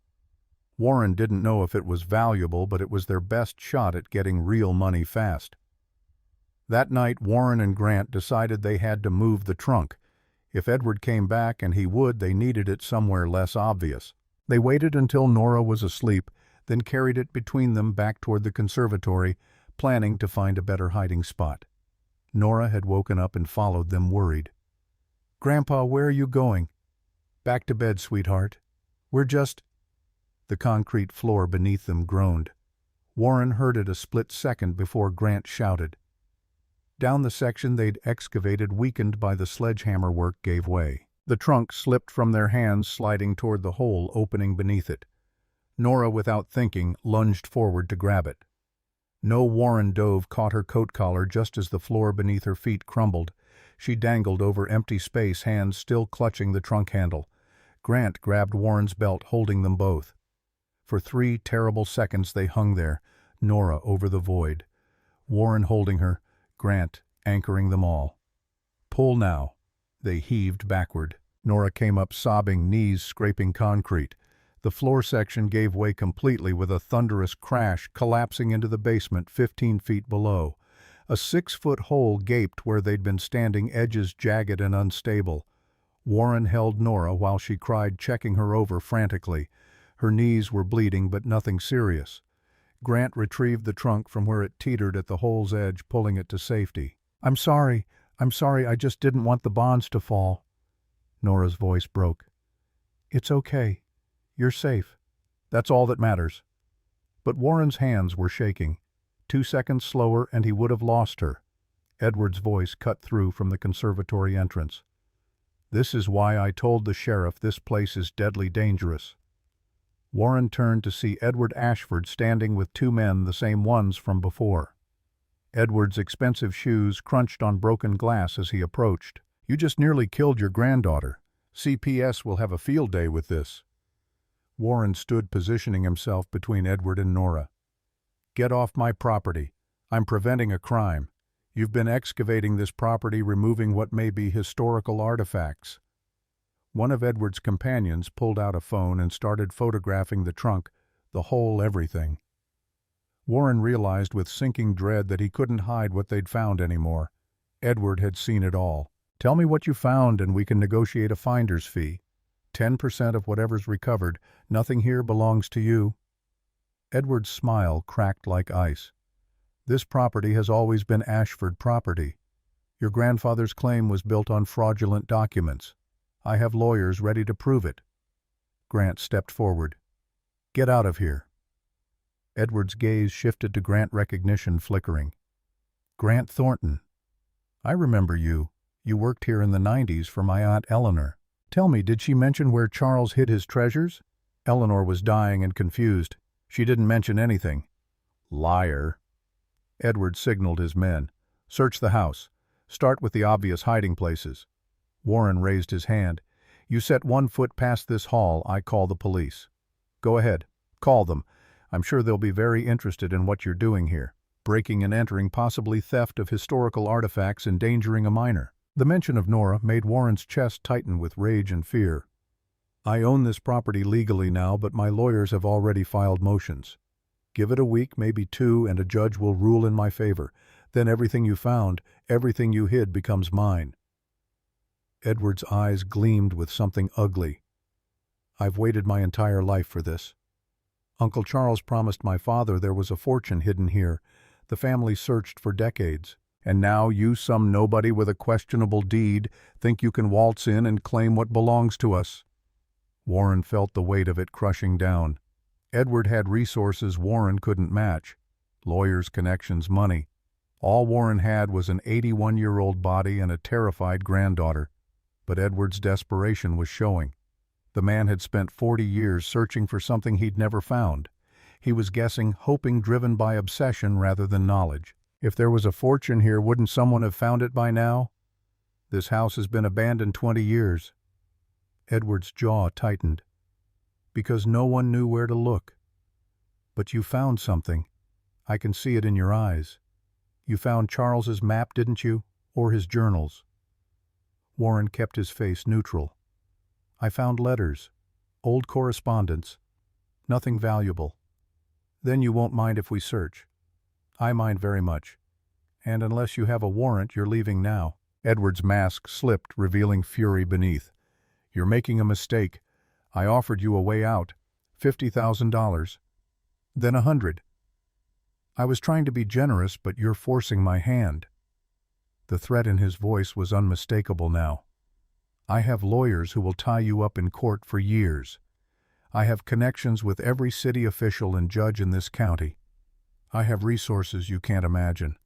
Warren didn't know if it was valuable, but it was their best shot at getting real money fast. That night, Warren and Grant decided they had to move the trunk. If Edward came back, and he would, they needed it somewhere less obvious. They waited until Nora was asleep, then carried it between them back toward the conservatory, planning to find a better hiding spot. Nora had woken up and followed them, worried. Grandpa, where are you going? Back to bed, sweetheart. We're just... The concrete floor beneath them groaned. Warren heard it a split second before Grant shouted. Down the section they'd excavated, weakened by the sledgehammer work, gave way. The trunk slipped from their hands, sliding toward the hole opening beneath it. Nora, without thinking, lunged forward to grab it. No, Warren dove, caught her coat collar just as the floor beneath her feet crumbled. She dangled over empty space, hands still clutching the trunk handle. Grant grabbed Warren's belt, holding them both. For 3 terrible seconds they hung there, Nora over the void. Warren holding her, Grant anchoring them all. Pull now. They heaved backward. Nora came up sobbing, knees scraping concrete. The floor section gave way completely with a thunderous crash, collapsing into the basement 15 feet below. A 6-foot hole gaped where they'd been standing, edges jagged and unstable. Warren held Nora while she cried, checking her over frantically. Her knees were bleeding, but nothing serious. Grant retrieved the trunk from where it teetered at the hole's edge, pulling it to safety. I'm sorry, I just didn't want the bonds to fall." Nora's voice broke. "It's okay. You're safe. That's all that matters." But Warren's hands were shaking. 2 seconds slower and he would have lost her. Edward's voice cut through from the conservatory entrance. "This is why I told the sheriff this place is deadly dangerous." Warren turned to see Edward Ashford standing with 2 men, the same ones from before. Edward's expensive shoes crunched on broken glass as he approached. "You just nearly killed your granddaughter. CPS will have a field day with this." Warren stood, positioning himself between Edward and Nora. "Get off my property. I'm preventing a crime. You've been excavating this property, removing what may be historical artifacts." One of Edward's companions pulled out a phone and started photographing the trunk, the hole, everything. Warren realized with sinking dread that he couldn't hide what they'd found anymore. Edward had seen it all. "Tell me what you found and we can negotiate a finder's fee. 10% of whatever's recovered. Nothing here belongs to you." Edward's smile cracked like ice. "This property has always been Ashford property. Your grandfather's claim was built on fraudulent documents. I have lawyers ready to prove it." Grant stepped forward. "Get out of here." Edward's gaze shifted to Grant, recognition flickering. "Grant Thornton. I remember you. You worked here in the 90s for my Aunt Eleanor. Tell me, did she mention where Charles hid his treasures?" Eleanor was dying and confused. "She didn't mention anything." "Liar." Edward signaled his men. "Search the house. Start with the obvious hiding places." Warren raised his hand. "You set 1 foot past this hall, I call the police." "Go ahead. Call them. I'm sure they'll be very interested in what you're doing here. Breaking and entering, possibly theft of historical artifacts, endangering a minor." The mention of Nora made Warren's chest tighten with rage and fear. "I own this property legally now, but my lawyers have already filed motions. Give it a week, maybe 2, and a judge will rule in my favor. Then everything you found, everything you hid, becomes mine." Edward's eyes gleamed with something ugly. "I've waited my entire life for this. Uncle Charles promised my father there was a fortune hidden here. The family searched for decades. And now you, some nobody with a questionable deed, think you can waltz in and claim what belongs to us." Warren felt the weight of it crushing down. Edward had resources Warren couldn't match. Lawyers, connections, money. All Warren had was an 81-year-old body and a terrified granddaughter. But Edward's desperation was showing. The man had spent 40 years searching for something he'd never found. He was guessing, hoping, driven by obsession rather than knowledge. If there was a fortune here, wouldn't someone have found it by now? This house has been abandoned 20 years. Edward's jaw tightened. "Because no one knew where to look. But you found something. I can see it in your eyes. You found Charles's map, didn't you? Or his journals?" Warren kept his face neutral. "I found letters. Old correspondence. Nothing valuable. Then you won't mind if we search." "I mind very much. And unless you have a warrant, you're leaving now." Edward's mask slipped, revealing fury beneath. "You're making a mistake. I offered you a way out. $50,000. Then 100. I was trying to be generous, but you're forcing my hand." The threat in his voice was unmistakable now. "I have lawyers who will tie you up in court for years. I have connections with every city official and judge in this county. I have resources you can't imagine."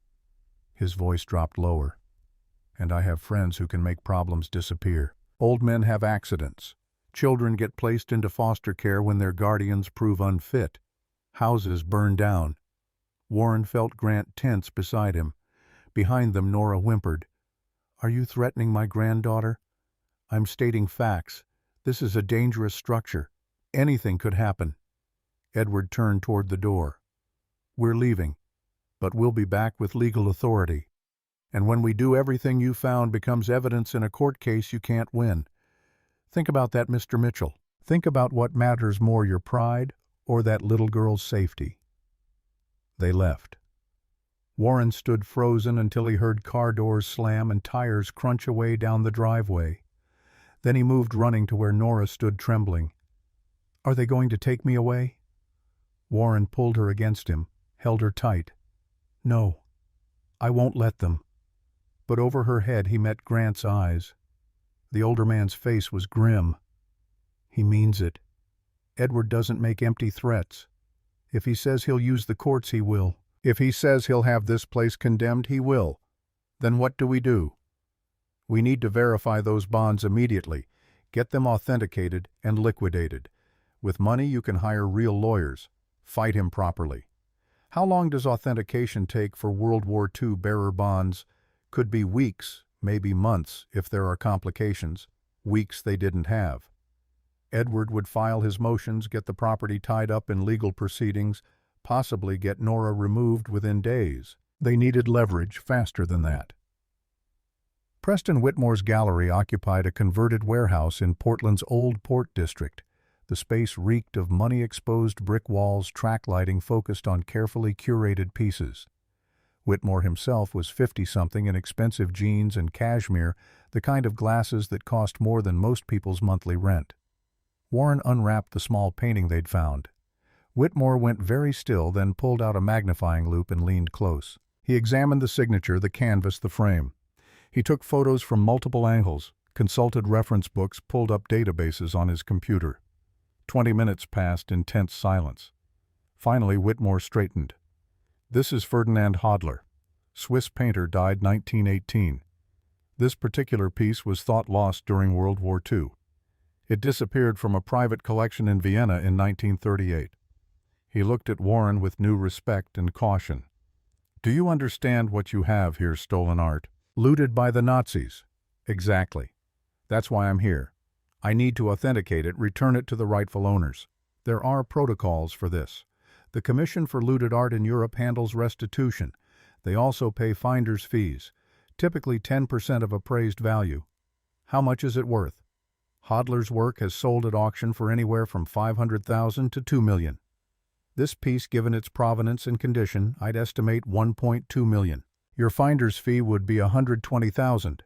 His voice dropped lower. "And I have friends who can make problems disappear. Old men have accidents. Children get placed into foster care when their guardians prove unfit. Houses burn down." Warren felt Grant tense beside him. Behind them, Nora whimpered, "Are you threatening my granddaughter?" "I'm stating facts. This is a dangerous structure. Anything could happen." Edward turned toward the door. "We're leaving, but we'll be back with legal authority. And when we do, everything you found becomes evidence in a court case you can't win. Think about that, Mr. Mitchell. Think about what matters more, your pride or that little girl's safety." They left. Warren stood frozen until he heard car doors slam and tires crunch away down the driveway. Then he moved, running to where Nora stood trembling. "Are they going to take me away?" Warren pulled her against him, held her tight. "No, I won't let them." But over her head he met Grant's eyes. The older man's face was grim. "He means it. Edward doesn't make empty threats. If he says he'll use the courts, he will. If he says he'll have this place condemned, he will. Then what do? We need to verify those bonds immediately, get them authenticated and liquidated. With money, you can hire real lawyers. Fight him properly. How long does authentication take for World War II bearer bonds? Could be weeks, maybe months if there are complications. Weeks they didn't have. Edward would file his motions, get the property tied up in legal proceedings, possibly get Nora removed within days. They needed leverage faster than that. Preston Whitmore's gallery occupied a converted warehouse in Portland's Old Port District. The space reeked of money-exposed brick walls, track lighting focused on carefully curated pieces. Whitmore himself was 50-something in expensive jeans and cashmere, the kind of glasses that cost more than most people's monthly rent. Warren unwrapped the small painting they'd found. Whitmore went very still, then pulled out a magnifying loupe and leaned close. He examined the signature, the canvas, the frame. He took photos from multiple angles, consulted reference books, pulled up databases on his computer. 20 minutes passed in tense silence. Finally, Whitmore straightened. "This is Ferdinand Hodler. Swiss painter, died 1918. This particular piece was thought lost during World War II. It disappeared from a private collection in Vienna in 1938. He looked at Warren with new respect and caution. "Do you understand what you have here? Stolen art? Looted by the Nazis?" "Exactly. That's why I'm here. I need to authenticate it, return it to the rightful owners. There are protocols for this. The Commission for Looted Art in Europe handles restitution. They also pay finder's fees, typically 10% of appraised value. How much is it worth?" Hodler's work has sold at auction for anywhere from $500,000 to $2 million. This piece, given its provenance and condition, I'd estimate $1.2 million. Your finder's fee would be $120,000.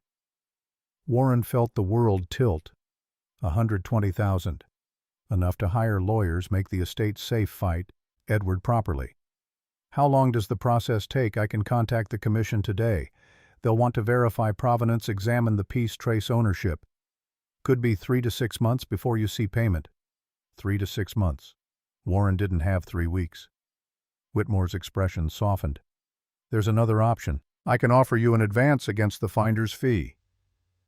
Warren felt the world tilt. $120,000. Enough to hire lawyers, make the estate safe, fight Edward properly. "How long does the process take?" "I can contact the Commission today. They'll want to verify provenance, examine the piece, trace ownership. Could be 3 to 6 months before you see payment." 3 to 6 months. Warren didn't have 3 weeks. Whitmore's expression softened. "There's another option. I can offer you an advance against the finder's fee.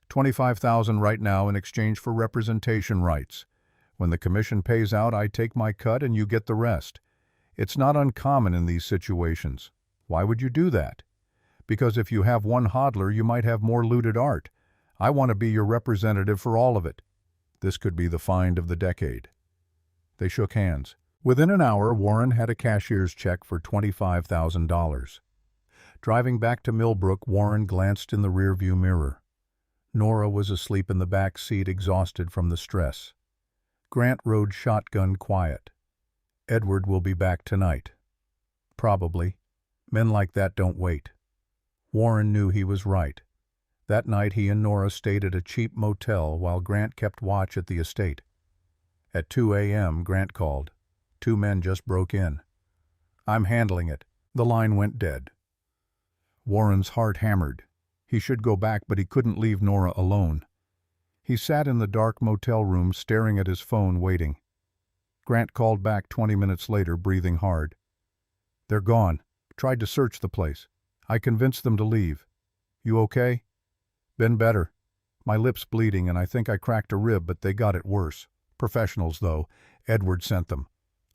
$25,000 right now in exchange for representation rights. When the Commission pays out, I take my cut and you get the rest. It's not uncommon in these situations." "Why would you do that?" "Because if you have one Hodler, you might have more looted art. I want to be your representative for all of it. This could be the find of the decade." They shook hands. Within an hour, Warren had a cashier's check for $25,000. Driving back to Millbrook, Warren glanced in the rearview mirror. Nora was asleep in the back seat, exhausted from the stress. Grant rode shotgun, quiet. "Edward will be back tonight." "Probably. Men like that don't wait." Warren knew he was right. That night he and Nora stayed at a cheap motel while Grant kept watch at the estate. At 2 a.m., Grant called. 2 men just broke in. "I'm handling it." The line went dead. Warren's heart hammered. He should go back, but he couldn't leave Nora alone. He sat in the dark motel room, staring at his phone, waiting. Grant called back 20 minutes later, breathing hard. "They're gone. Tried to search the place. I convinced them to leave. You okay?" "Been better. My lip's bleeding and I think I cracked a rib, but they got it worse. Professionals, though. Edward sent them."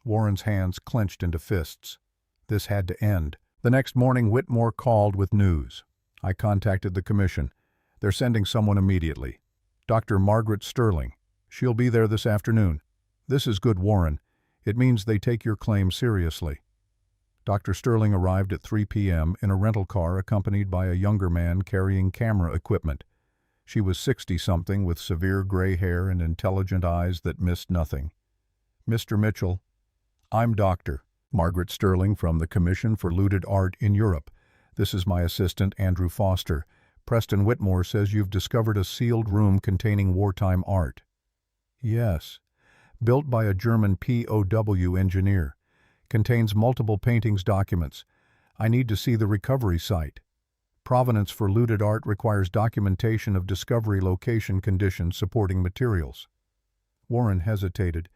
Warren's hands clenched into fists. This had to end. The next morning, Whitmore called with news. "I contacted the commission. They're sending someone immediately. Dr. Margaret Sterling. She'll be there this afternoon. This is good, Warren. It means they take your claim seriously." Dr. Sterling arrived at 3 p.m. in a rental car accompanied by a younger man carrying camera equipment. She was 60-something with severe gray hair and intelligent eyes that missed nothing. "Mr. Mitchell, I'm Dr. Margaret Sterling from the Commission for Looted Art in Europe. This is my assistant, Andrew Foster. Preston Whitmore says you've discovered a sealed room containing wartime art." "Yes. Built by a German POW engineer. Contains multiple paintings documents. I need to see the recovery site. Provenance for looted art requires documentation of discovery location conditions supporting materials." Warren hesitated.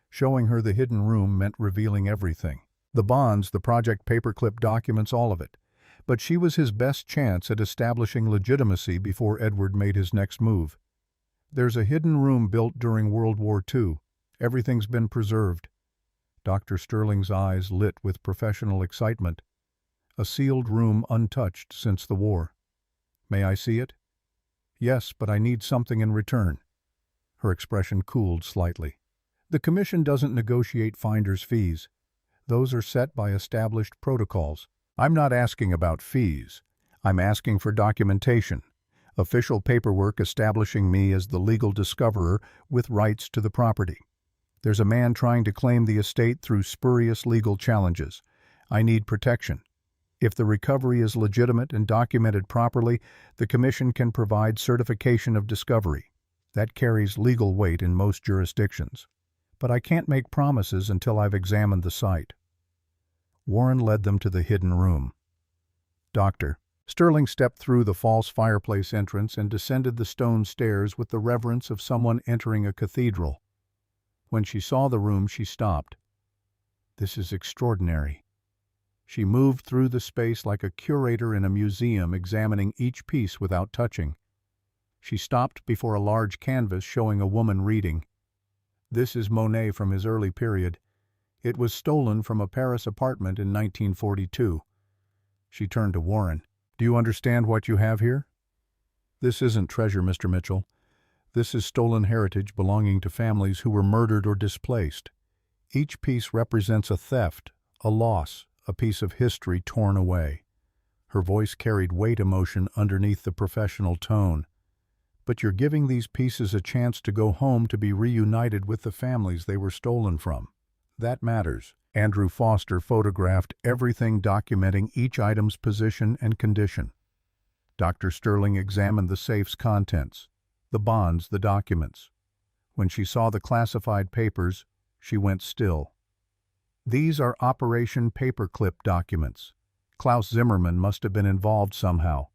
Showing her the hidden room meant revealing everything. The bonds, the project paperclip documents, all of it. But she was his best chance at establishing legitimacy before Edward made his next move. "There's a hidden room built during World War II. Everything's been preserved." Dr. Sterling's eyes lit with professional excitement. "A sealed room untouched since the war. May I see it?" "Yes, but I need something in return." Her expression cooled slightly. "The commission doesn't negotiate finder's fees. Those are set by established protocols. I'm not asking about fees. I'm asking for documentation. Official paperwork establishing me as the legal discoverer with rights to the property. There's a man trying to claim the estate through spurious legal challenges. I need protection. If the recovery is legitimate and documented properly, the commission can provide certification of discovery. That carries legal weight in most jurisdictions. But I can't make promises until I've examined the site." Warren led them to the hidden room. "Doctor." Sterling stepped through the false fireplace entrance and descended the stone stairs with the reverence of someone entering a cathedral. When she saw the room, she stopped. "This is extraordinary." She moved through the space like a curator in a museum, examining each piece without touching. She stopped before a large canvas showing a woman reading. "This is Monet from his early period. It was stolen from a Paris apartment in 1942. She turned to Warren. "Do you understand what you have here?" "This isn't treasure, Mr. Mitchell. This is stolen heritage belonging to families who were murdered or displaced. Each piece represents a theft, a loss, a piece of history torn away." Her voice carried weight emotion underneath the professional tone. "But you're giving these pieces a chance to go home, to be reunited with the families they were stolen from. That matters." Andrew Foster photographed everything, documenting each item's position and condition. Dr. Sterling examined the safe's contents, the bonds, the documents. When she saw the classified papers, she went still. "These are Operation Paperclip documents. Klaus Zimmermann must have been involved somehow.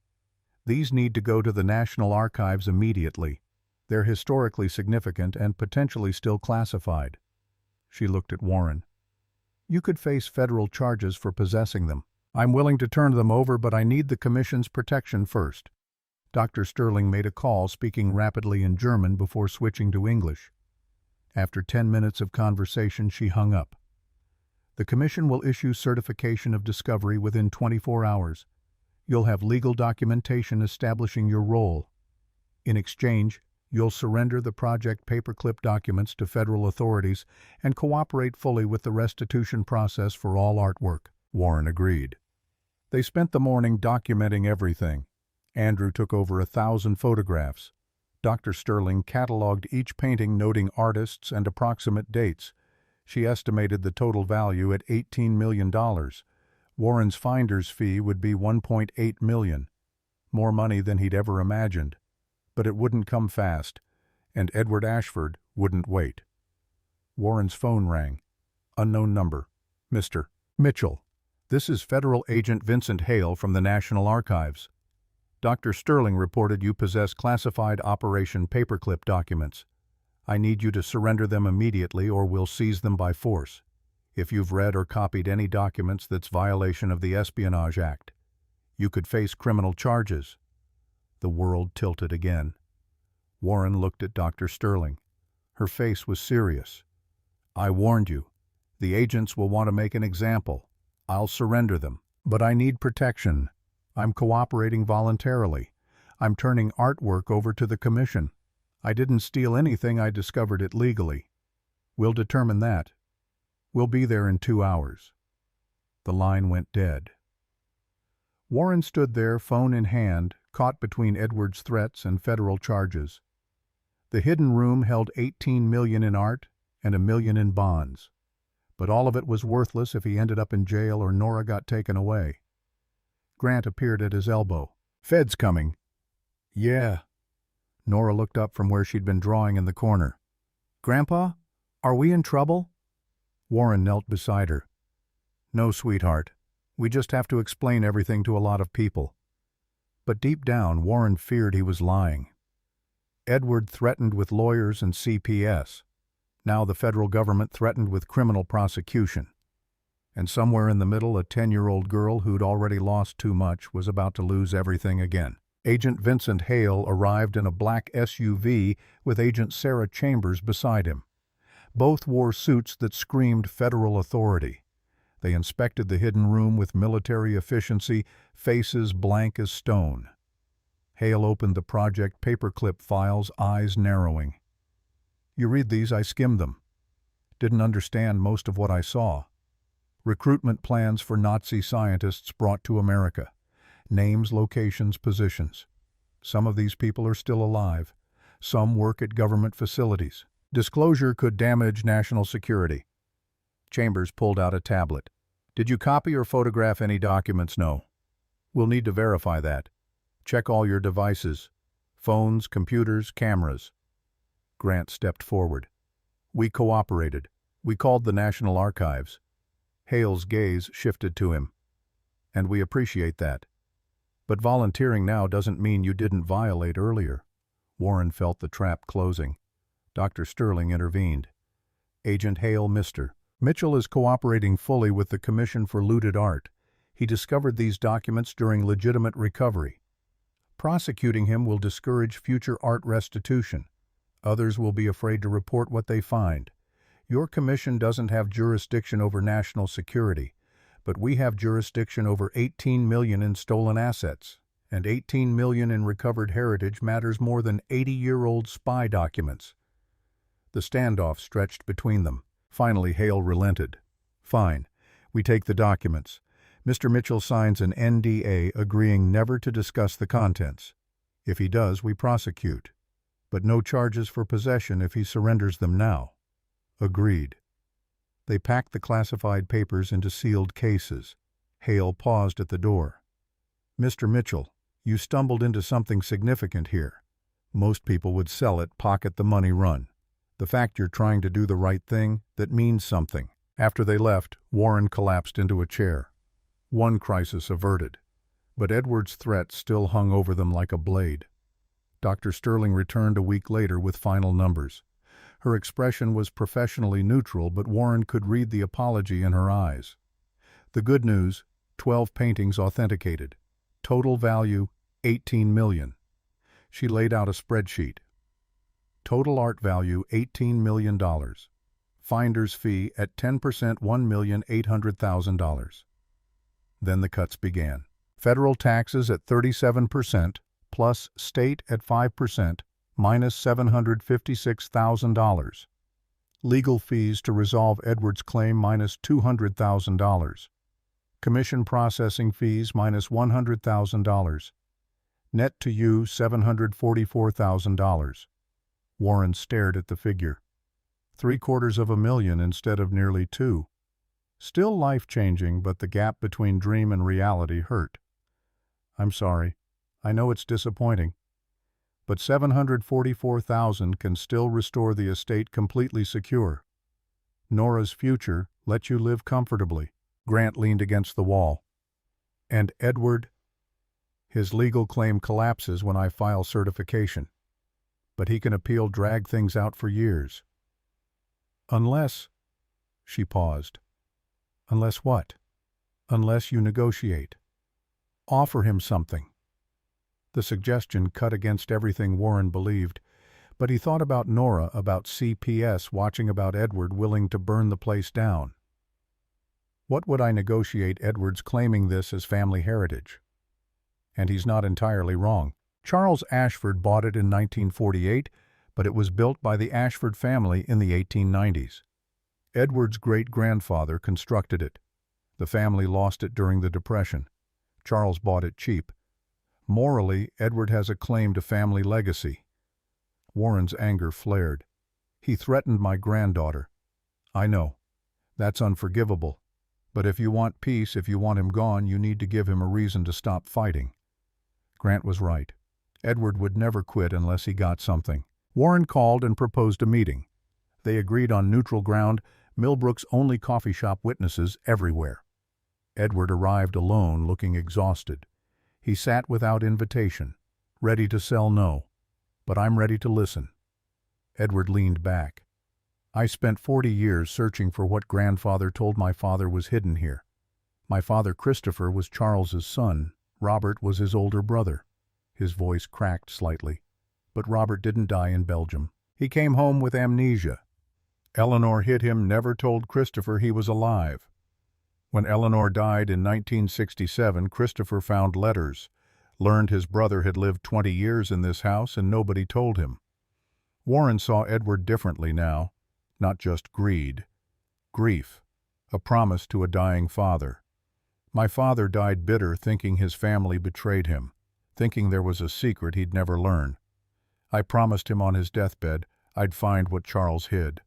These need to go to the National Archives immediately. They're historically significant and potentially still classified." She looked at Warren. "You could face federal charges for possessing them. I'm willing to turn them over, but I need the commission's protection first." Dr. Sterling made a call, speaking rapidly in German before switching to English. After 10 minutes of conversation, she hung up. "The commission will issue certification of discovery within 24 hours. You'll have legal documentation establishing your role. In exchange, you'll surrender the project paperclip documents to federal authorities and cooperate fully with the restitution process for all artwork." Warren agreed. They spent the morning documenting everything. Andrew took over 1,000 photographs. Dr. Sterling cataloged each painting, noting artists and approximate dates. She estimated the total value at $18 million. Warren's finder's fee would be $1.8 million. More money than he'd ever imagined. But it wouldn't come fast, and Edward Ashford wouldn't wait. Warren's phone rang. Unknown number. "Mr. Mitchell, this is Federal Agent Vincent Hale from the National Archives. Dr. Sterling reported you possess classified Operation Paperclip documents. I need you to surrender them immediately or we'll seize them by force. If you've read or copied any documents that's violation of the Espionage Act, you could face criminal charges." The world tilted again. Warren looked at Dr. Sterling. Her face was serious. "I warned you. The agents will want to make an example. I'll surrender them. But I need protection. I'm cooperating voluntarily. I'm turning artwork over to the commission. I didn't steal anything, I discovered it legally. We'll determine that. We'll be there in 2 hours." The line went dead. Warren stood there, phone in hand, caught between Edward's threats and federal charges. The hidden room held $18 million in art and $1 million in bonds. But all of it was worthless if he ended up in jail or Nora got taken away. Grant appeared at his elbow. "Fed's coming." "Yeah." Nora looked up from where she'd been drawing in the corner. "Grandpa, are we in trouble?" Warren knelt beside her. "No, sweetheart. We just have to explain everything to a lot of people." But deep down, Warren feared he was lying. Edward threatened with lawyers and CPS. Now the federal government threatened with criminal prosecution. And somewhere in the middle, a 10-year-old girl who'd already lost too much was about to lose everything again. Agent Vincent Hale arrived in a black SUV with Agent Sarah Chambers beside him. Both wore suits that screamed federal authority. They inspected the hidden room with military efficiency, faces blank as stone. Hale opened the project paperclip files, eyes narrowing. "You read these, I skimmed them. Didn't understand most of what I saw. Recruitment plans for Nazi scientists brought to America. Names, locations, positions. Some of these people are still alive. Some work at government facilities. Disclosure could damage national security." Chambers pulled out a tablet. "Did you copy or photograph any documents? No. We'll need to verify that. Check all your devices. Phones, computers, cameras." Grant stepped forward. "We cooperated. We called the National Archives." Hale's gaze shifted to him. "And we appreciate that. But volunteering now doesn't mean you didn't violate earlier." Warren felt the trap closing. Dr. Sterling intervened. "Agent Hale, Mr. Mitchell is cooperating fully with the Commission for Looted Art. He discovered these documents during legitimate recovery. Prosecuting him will discourage future art restitution. Others will be afraid to report what they find. Your commission doesn't have jurisdiction over national security, but we have jurisdiction over $18 million in stolen assets, and $18 million in recovered heritage matters more than 80-year-old spy documents." The standoff stretched between them. Finally, Hale relented. "Fine. We take the documents. Mr. Mitchell signs an NDA agreeing never to discuss the contents. If he does, we prosecute. But no charges for possession if he surrenders them now." "Agreed." They packed the classified papers into sealed cases. Hale paused at the door. "Mr. Mitchell, you stumbled into something significant here. Most people would sell it, pocket the money, run. The fact you're trying to do the right thing, that means something." After they left, Warren collapsed into a chair. One crisis averted. But Edward's threat still hung over them like a blade. Dr. Sterling returned a week later with final numbers. Her expression was professionally neutral, but Warren could read the apology in her eyes. The good news, 12 paintings authenticated. Total value, $18 million. She laid out a spreadsheet. Total art value, $18 million. Finder's fee at 10%, $1,800,000. Then the cuts began. Federal taxes at 37%, plus state at 5%, minus $756,000. Legal fees to resolve Edward's claim minus $200,000. Commission processing fees minus $100,000. Net to you $744,000. Warren stared at the figure. $750,000 instead of nearly $2 million. Still life-changing, but the gap between dream and reality hurt. "I'm sorry. I know it's disappointing. But $744,000 can still restore the estate completely secure. Nora's future let you live comfortably." Grant leaned against the wall. "And Edward? His legal claim collapses when I file certification." but he can appeal, drag things out for years. Unless, she paused. Unless what? Unless you negotiate. Offer him something. The suggestion cut against everything Warren believed, but he thought about Nora, about CPS watching, about Edward willing to burn the place down. What would I negotiate? Edward's claiming this as family heritage. And he's not entirely wrong. Charles Ashford bought it in 1948, but it was built by the Ashford family in the 1890s. Edward's great-grandfather constructed it. The family lost it during the Depression. Charles bought it cheap. Morally, Edward has a claim to family legacy. Warren's anger flared. He threatened my granddaughter. I know. That's unforgivable. But if you want peace, if you want him gone, you need to give him a reason to stop fighting. Grant was right. Edward would never quit unless he got something. Warren called and proposed a meeting. They agreed on neutral ground, Millbrook's only coffee shop, witnesses everywhere. Edward arrived alone, looking exhausted. He sat without invitation, ready to sell no. But I'm ready to listen. Edward leaned back. I spent 40 years searching for what grandfather told my father was hidden here. My father, Christopher, was Charles's son. Robert was his older brother. His voice cracked slightly. But Robert didn't die in Belgium. He came home with amnesia. Eleanor hid him, never told Christopher he was alive. When Eleanor died in 1967, Christopher found letters, learned his brother had lived 20 years in this house and nobody told him. Warren saw Edward differently now, not just greed, grief, a promise to a dying father. My father died bitter, thinking his family betrayed him, thinking there was a secret he'd never learn. I promised him on his deathbed I'd find what Charles hid.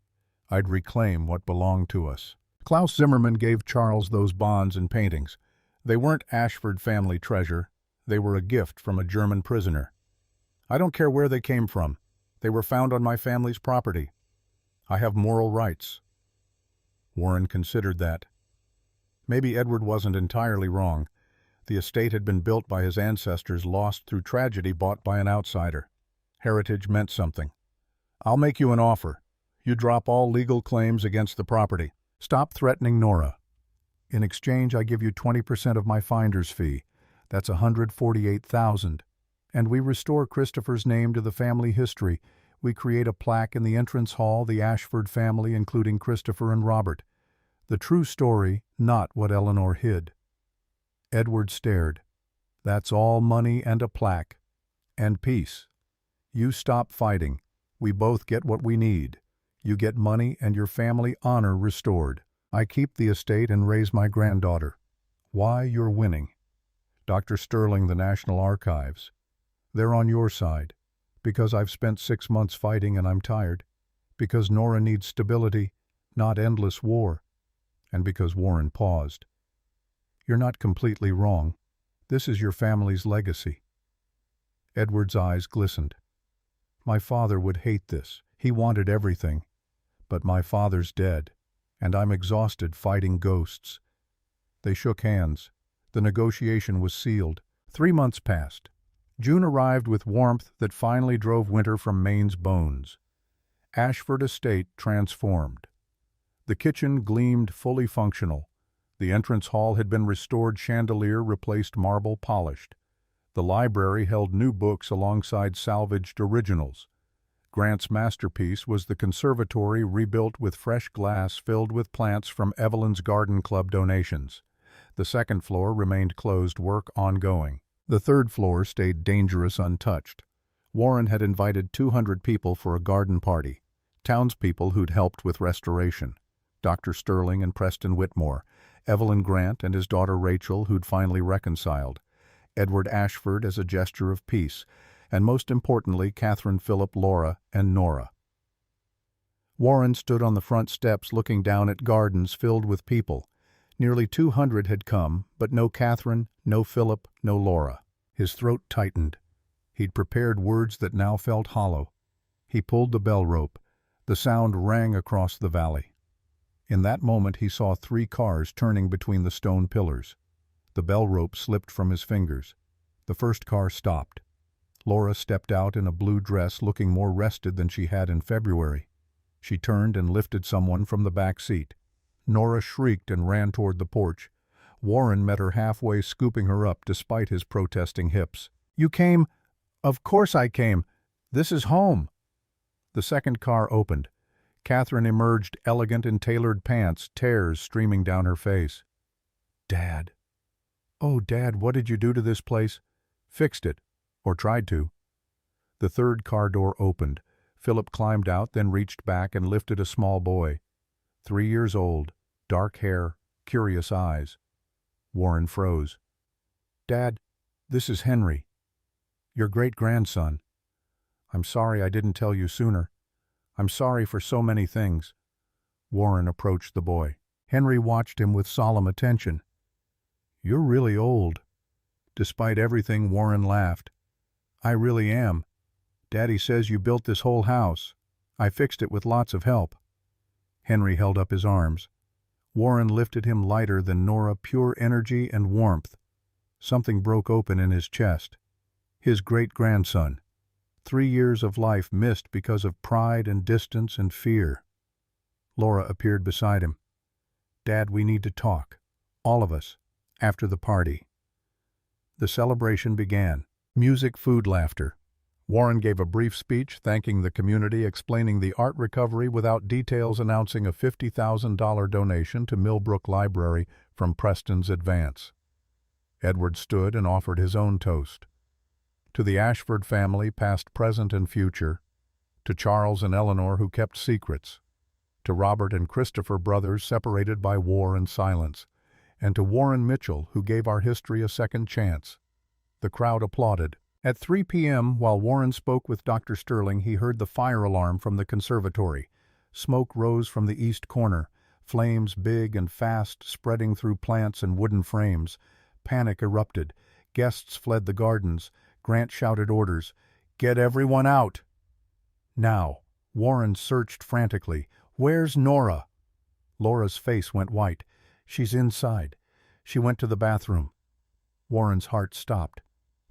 I'd reclaim what belonged to us. Klaus Zimmermann gave Charles those bonds and paintings. They weren't Ashford family treasure. They were a gift from a German prisoner. I don't care where they came from. They were found on my family's property. I have moral rights. Warren considered that. Maybe Edward wasn't entirely wrong. The estate had been built by his ancestors, lost through tragedy, bought by an outsider. Heritage meant something. I'll make you an offer. You drop all legal claims against the property. Stop threatening Nora. In exchange, I give you 20% of my finder's fee. That's $148,000. And we restore Christopher's name to the family history. We create a plaque in the entrance hall, the Ashford family, including Christopher and Robert. The true story, not what Eleanor hid. Edward stared. That's all money and a plaque. And peace. You stop fighting. We both get what we need. You get money and your family honor restored. I keep the estate and raise my granddaughter. Why, you're winning. Dr. Sterling, the National Archives. They're on your side. Because I've spent 6 months fighting and I'm tired. Because Nora needs stability, not endless war. And because Warren paused. You're not completely wrong. This is your family's legacy. Edward's eyes glistened. My father would hate this. He wanted everything. But my father's dead, and I'm exhausted fighting ghosts. They shook hands. The negotiation was sealed. 3 months passed. June arrived with warmth that finally drove winter from Maine's bones. Ashford Estate transformed. The kitchen gleamed fully functional. The entrance hall had been restored, chandelier replaced, marble polished. The library held new books alongside salvaged originals. Grant's masterpiece was the conservatory, rebuilt with fresh glass filled with plants from Evelyn's Garden Club donations. The second floor remained closed, work ongoing. The third floor stayed dangerous, untouched. Warren had invited 200 people for a garden party, townspeople who'd helped with restoration. Dr. Sterling and Preston Whitmore, Evelyn Grant and his daughter Rachel, who'd finally reconciled, Edward Ashford as a gesture of peace, and most importantly, Catherine, Philip, Laura, and Nora. Warren stood on the front steps looking down at gardens filled with people. Nearly 200 had come, but no Catherine, no Philip, no Laura. His throat tightened. He'd prepared words that now felt hollow. He pulled the bell rope. The sound rang across the valley. In that moment he saw 3 cars turning between the stone pillars. The bell rope slipped from his fingers. The first car stopped. Laura stepped out in a blue dress, looking more rested than she had in February. She turned and lifted someone from the back seat. Nora shrieked and ran toward the porch. Warren met her halfway, scooping her up despite his protesting hips. "You came?" "Of course I came. This is home." The second car opened. Catherine emerged, elegant in tailored pants, tears streaming down her face. "Dad." "Oh, Dad, what did you do to this place?" "Fixed it. Or tried to." The third car door opened. Philip climbed out, then reached back and lifted a small boy. 3 years old, dark hair, curious eyes. Warren froze. "Dad, this is Henry. Your great-grandson. I'm sorry I didn't tell you sooner. I'm sorry for so many things." Warren approached the boy. Henry watched him with solemn attention. "You're really old." Despite everything, Warren laughed. "I really am. Daddy says you built this whole house. I fixed it with lots of help." Henry held up his arms. Warren lifted him lighter than Nora, pure energy and warmth. Something broke open in his chest. His great-grandson. 3 years of life missed because of pride and distance and fear. Laura appeared beside him. "Dad, we need to talk. All of us. After the party." The celebration began. Music, food, laughter. Warren gave a brief speech thanking the community, explaining the art recovery without details, announcing a $50,000 donation to Millbrook Library from Preston's Advance. Edward stood and offered his own toast. To the Ashford family, past, present, and future. To Charles and Eleanor, who kept secrets. To Robert and Christopher, brothers separated by war and silence. And to Warren Mitchell, who gave our history a second chance. The crowd applauded. At 3 p.m., while Warren spoke with Dr. Sterling, he heard the fire alarm from the conservatory. Smoke rose from the east corner, flames big and fast spreading through plants and wooden frames. Panic erupted. Guests fled the gardens. Grant shouted orders. "Get everyone out!" Now. Warren searched frantically. "Where's Nora?" Laura's face went white. "She's inside." She went to the bathroom. Warren's heart stopped.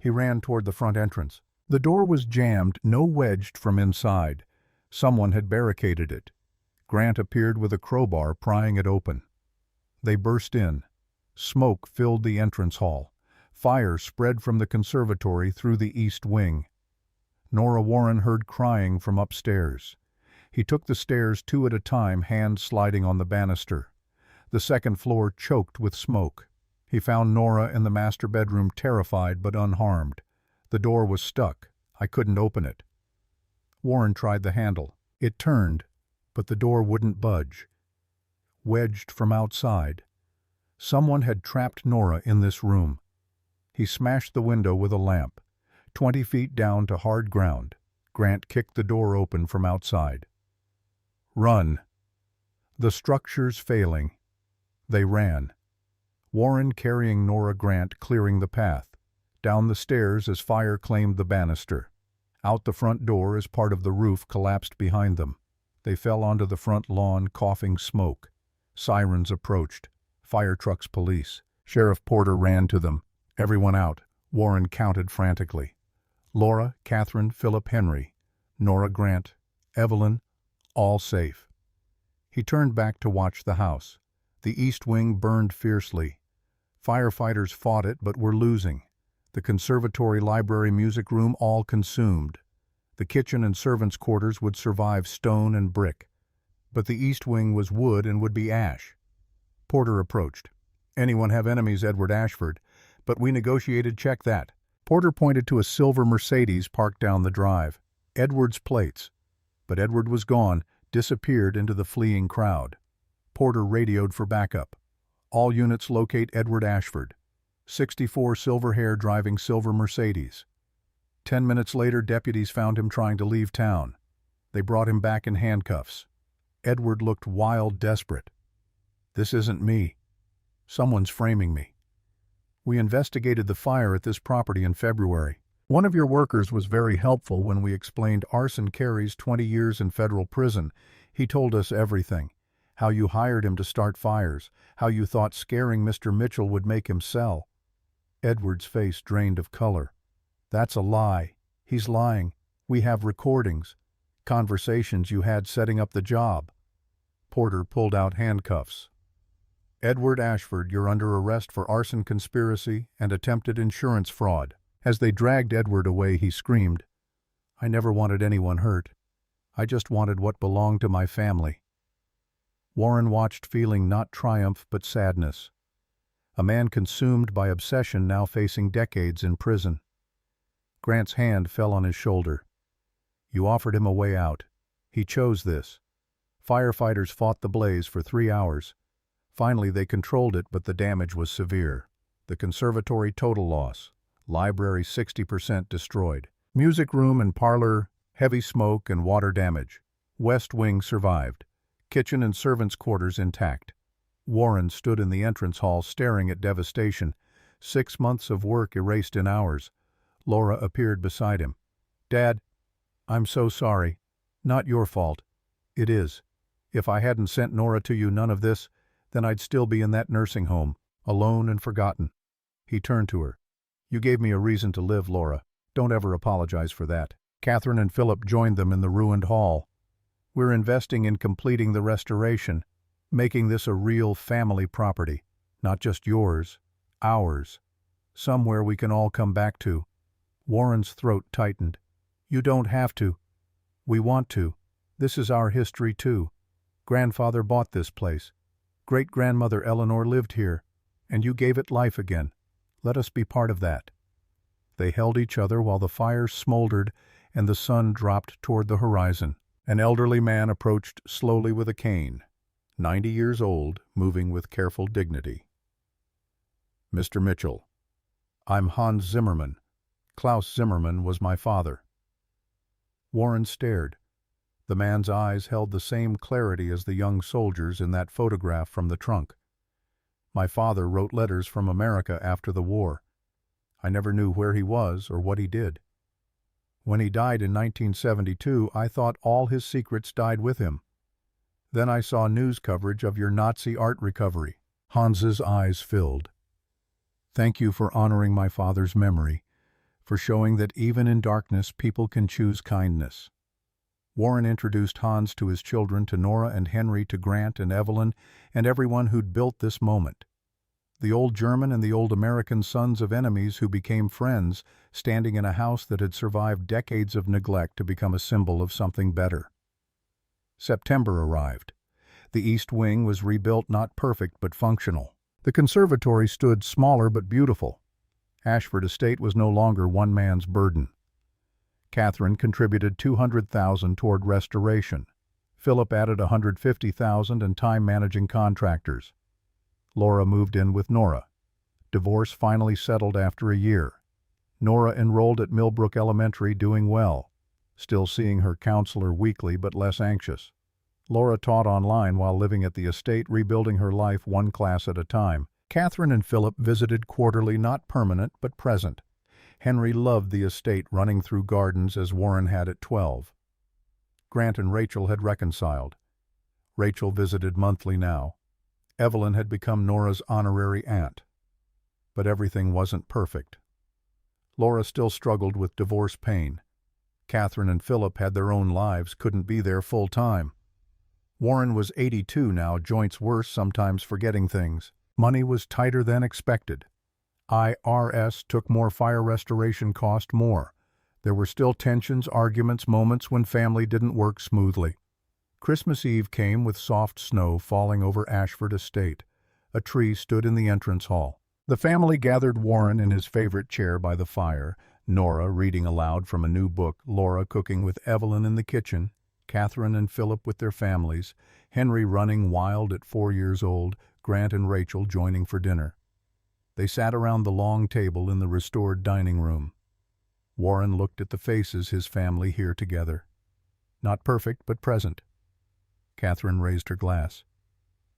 He ran toward the front entrance. The door was jammed, no wedged from inside. Someone had barricaded it. Grant appeared with a crowbar, prying it open. They burst in. Smoke filled the entrance hall. Fire spread from the conservatory through the east wing. Nora Warren heard crying from upstairs. He took the stairs 2 at a time, hands sliding on the banister. The second floor choked with smoke. He found Nora in the master bedroom, terrified but unharmed. The door was stuck. I couldn't open it. Warren tried the handle. It turned, but the door wouldn't budge. Wedged from outside. Someone had trapped Nora in this room. He smashed the window with a lamp. 20 feet down to hard ground. Grant kicked the door open from outside. "Run." The structure's failing. They ran. Warren carrying Nora, Grant clearing the path. Down the stairs as fire claimed the banister. Out the front door as part of the roof collapsed behind them. They fell onto the front lawn, coughing smoke. Sirens approached. Fire trucks, police. Sheriff Porter ran to them. Everyone out. Warren counted frantically. Laura, Catherine, Philip, Henry. Nora, Grant, Evelyn, all safe. He turned back to watch the house. The east wing burned fiercely. Firefighters fought it but were losing. The conservatory, library, music room all consumed. The kitchen and servants' quarters would survive stone and brick. But the east wing was wood and would be ash. Porter approached. "Anyone have enemies, Edward Ashford? But we negotiated, check that." Porter pointed to a silver Mercedes parked down the drive. Edward's plates. But Edward was gone, disappeared into the fleeing crowd. Porter radioed for backup. "All units locate Edward Ashford. 64 silver hair driving silver Mercedes." 10 minutes later, deputies found him trying to leave town. They brought him back in handcuffs. Edward looked wild, desperate. "This isn't me. Someone's framing me. We investigated the fire at this property in February. One of your workers was very helpful when we explained arson carries 20 years in federal prison. He told us everything. How you hired him to start fires, how you thought scaring Mr. Mitchell would make him sell." Edward's face drained of color. "That's a lie. He's lying. We have recordings. Conversations you had setting up the job. Porter pulled out handcuffs. Edward Ashford, you're under arrest for arson conspiracy and attempted insurance fraud. As they dragged Edward away, he screamed, I never wanted anyone hurt. I just wanted what belonged to my family. Warren watched, feeling not triumph but sadness. A man consumed by obsession now facing decades in prison. Grant's hand fell on his shoulder. You offered him a way out. He chose this. Firefighters fought the blaze for 3 hours. Finally, they controlled it, but the damage was severe. The conservatory total loss. Library 60% destroyed. Music room and parlor, heavy smoke and water damage. West wing survived. Kitchen and servants' quarters intact. Warren stood in the entrance hall staring at devastation. 6 months of work erased in hours. Laura appeared beside him. Dad, I'm so sorry. Not your fault. It is. If I hadn't sent Nora to you, none of this, then I'd still be in that nursing home, alone and forgotten. He turned to her. You gave me a reason to live, Laura. Don't ever apologize for that. Catherine and Philip joined them in the ruined hall. We're investing in completing the restoration, making this a real family property, not just yours, ours. Somewhere we can all come back to. Warren's throat tightened. You don't have to. We want to. This is our history too. Grandfather bought this place. Great-grandmother Eleanor lived here, and you gave it life again. Let us be part of that. They held each other while the fire smoldered and the sun dropped toward the horizon. An elderly man approached slowly with a cane, 90 years old, moving with careful dignity. Mr. Mitchell, I'm Hans Zimmerman. Klaus Zimmerman was my father. Warren stared. The man's eyes held the same clarity as the young soldier's in that photograph from the trunk. My father wrote letters from America after the war. I never knew where he was or what he did. When he died in 1972, I thought all his secrets died with him. Then I saw news coverage of your Nazi art recovery. Hans's eyes filled. Thank you for honoring my father's memory, for showing that even in darkness people can choose kindness. Warren introduced Hans to his children, to Nora and Henry, to Grant and Evelyn, and everyone who'd built this moment. The old German and the old American sons of enemies who became friends, standing in a house that had survived decades of neglect to become a symbol of something better. September arrived. The East Wing was rebuilt, not perfect but functional. The conservatory stood smaller but beautiful. Ashford Estate was no longer one man's burden. Catherine contributed $200,000 toward restoration. Philip added $150,000 and time managing contractors. Laura moved in with Nora. Divorce finally settled after a year. Nora enrolled at Millbrook Elementary, doing well, still seeing her counselor weekly but less anxious. Laura taught online while living at the estate, rebuilding her life one class at a time. Catherine and Philip visited quarterly, not permanent but present. Henry loved the estate, running through gardens as Warren had at 12. Grant and Rachel had reconciled. Rachel visited monthly now. Evelyn had become Nora's honorary aunt. But everything wasn't perfect. Laura still struggled with divorce pain. Catherine and Philip had their own lives, couldn't be there full time. Warren was 82 now, joints worse, sometimes forgetting things. Money was tighter than expected. IRS took more, fire restoration cost more. There were still tensions, arguments, moments when family didn't work smoothly. Christmas Eve came with soft snow falling over Ashford Estate. A tree stood in the entrance hall. The family gathered, Warren in his favorite chair by the fire, Nora reading aloud from a new book, Laura cooking with Evelyn in the kitchen, Catherine and Philip with their families, Henry running wild at 4 years old, Grant and Rachel joining for dinner. They sat around the long table in the restored dining room. Warren looked at the faces his family here together. Not perfect, but present. Catherine raised her glass.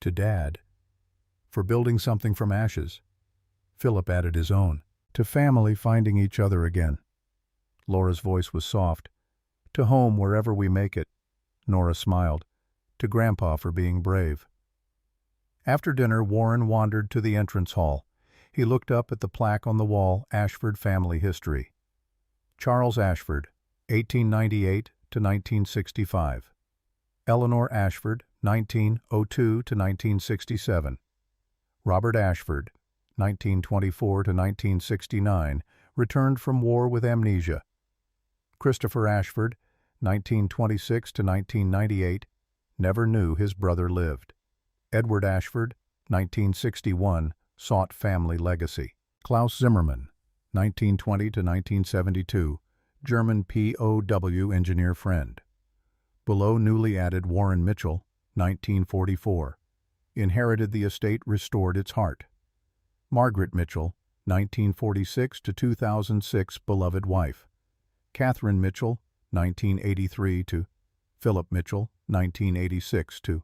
To Dad. For building something from ashes. Philip added his own. To family finding each other again. Laura's voice was soft. To home wherever we make it. Nora smiled. To Grandpa for being brave. After dinner, Warren wandered to the entrance hall. He looked up at the plaque on the wall, Ashford Family History. Charles Ashford, 1898 to 1965. Eleanor Ashford, 1902 to 1967. Robert Ashford, 1924 to 1969, returned from war with amnesia. Christopher Ashford, 1926 to 1998, never knew his brother lived. Edward Ashford, 1961, sought family legacy. Klaus Zimmermann, 1920 to 1972, German POW engineer friend. Below newly added Warren Mitchell, 1944, inherited the estate, restored its heart. Margaret Mitchell, 1946 to 2006, beloved wife. Catherine Mitchell, 1983 to Philip Mitchell, 1986 to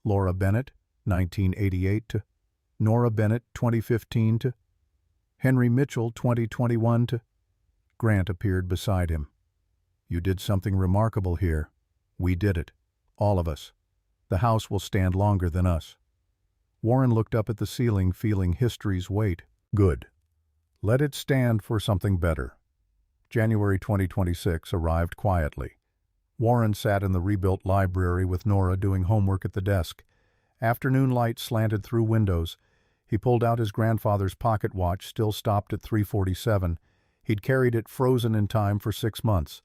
Laura Bennett, 1988 to Nora Bennett, 2015 to Henry Mitchell, 2021 to Grant appeared beside him. You did something remarkable here. We did it. All of us. The house will stand longer than us. Warren looked up at the ceiling, feeling history's weight. Good. Let it stand for something better. January 2026 arrived quietly. Warren sat in the rebuilt library with Nora doing homework at the desk. Afternoon light slanted through windows. He pulled out his grandfather's pocket watch, still stopped at 3:47. He'd carried it frozen in time for 6 months.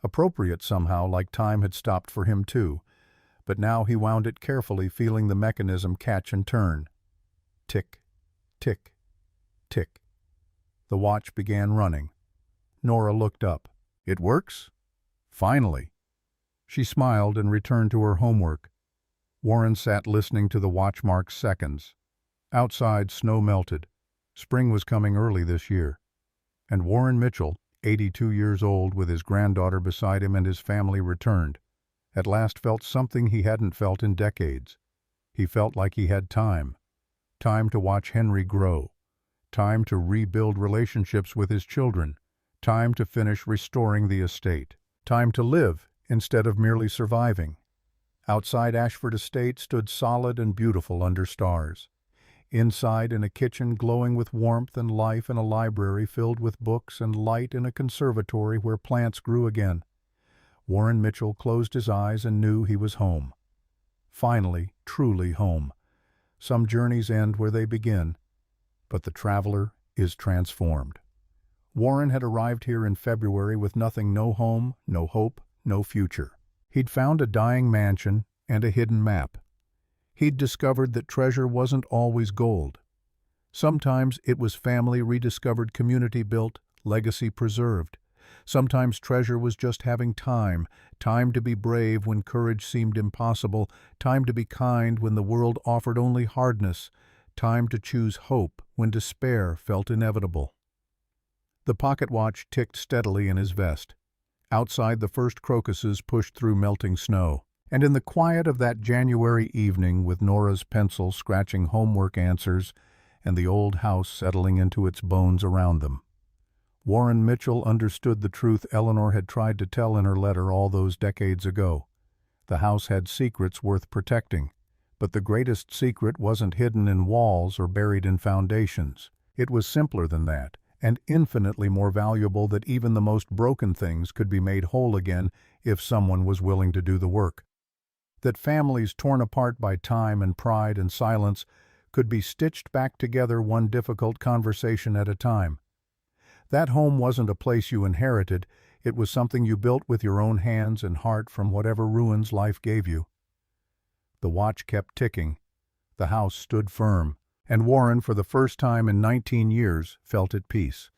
Appropriate somehow, like time had stopped for him too. But now he wound it carefully, feeling the mechanism catch and turn. Tick, tick, tick. The watch began running. Nora looked up. It works? Finally. She smiled and returned to her homework. Warren sat listening to the watch mark seconds. Outside, snow melted. Spring was coming early this year. And Warren Mitchell, 82 years old, with his granddaughter beside him and his family, returned. At last felt something he hadn't felt in decades. He felt like he had time. Time to watch Henry grow. Time to rebuild relationships with his children. Time to finish restoring the estate. Time to live instead of merely surviving. Outside Ashford Estate stood solid and beautiful under stars. Inside, in a kitchen glowing with warmth and life, in a library filled with books and light, in a conservatory where plants grew again. Warren Mitchell closed his eyes and knew he was home. Finally, truly home. Some journeys end where they begin, but the traveler is transformed. Warren had arrived here in February with nothing, no home, no hope, no future. He'd found a dying mansion and a hidden map. He'd discovered that treasure wasn't always gold. Sometimes it was family rediscovered, community built, legacy preserved. Sometimes treasure was just having time, time to be brave when courage seemed impossible, time to be kind when the world offered only hardness, time to choose hope when despair felt inevitable. The pocket watch ticked steadily in his vest. Outside, the first crocuses pushed through melting snow. And in the quiet of that January evening, with Nora's pencil scratching homework answers and the old house settling into its bones around them, Warren Mitchell understood the truth Eleanor had tried to tell in her letter all those decades ago. The house had secrets worth protecting, but the greatest secret wasn't hidden in walls or buried in foundations. It was simpler than that, and infinitely more valuable, that even the most broken things could be made whole again if someone was willing to do the work. That families torn apart by time and pride and silence could be stitched back together, one difficult conversation at a time. That home wasn't a place you inherited, it was something you built with your own hands and heart from whatever ruins life gave you. The watch kept ticking. The house stood firm, and Warren, for the first time in 19 years, felt at peace.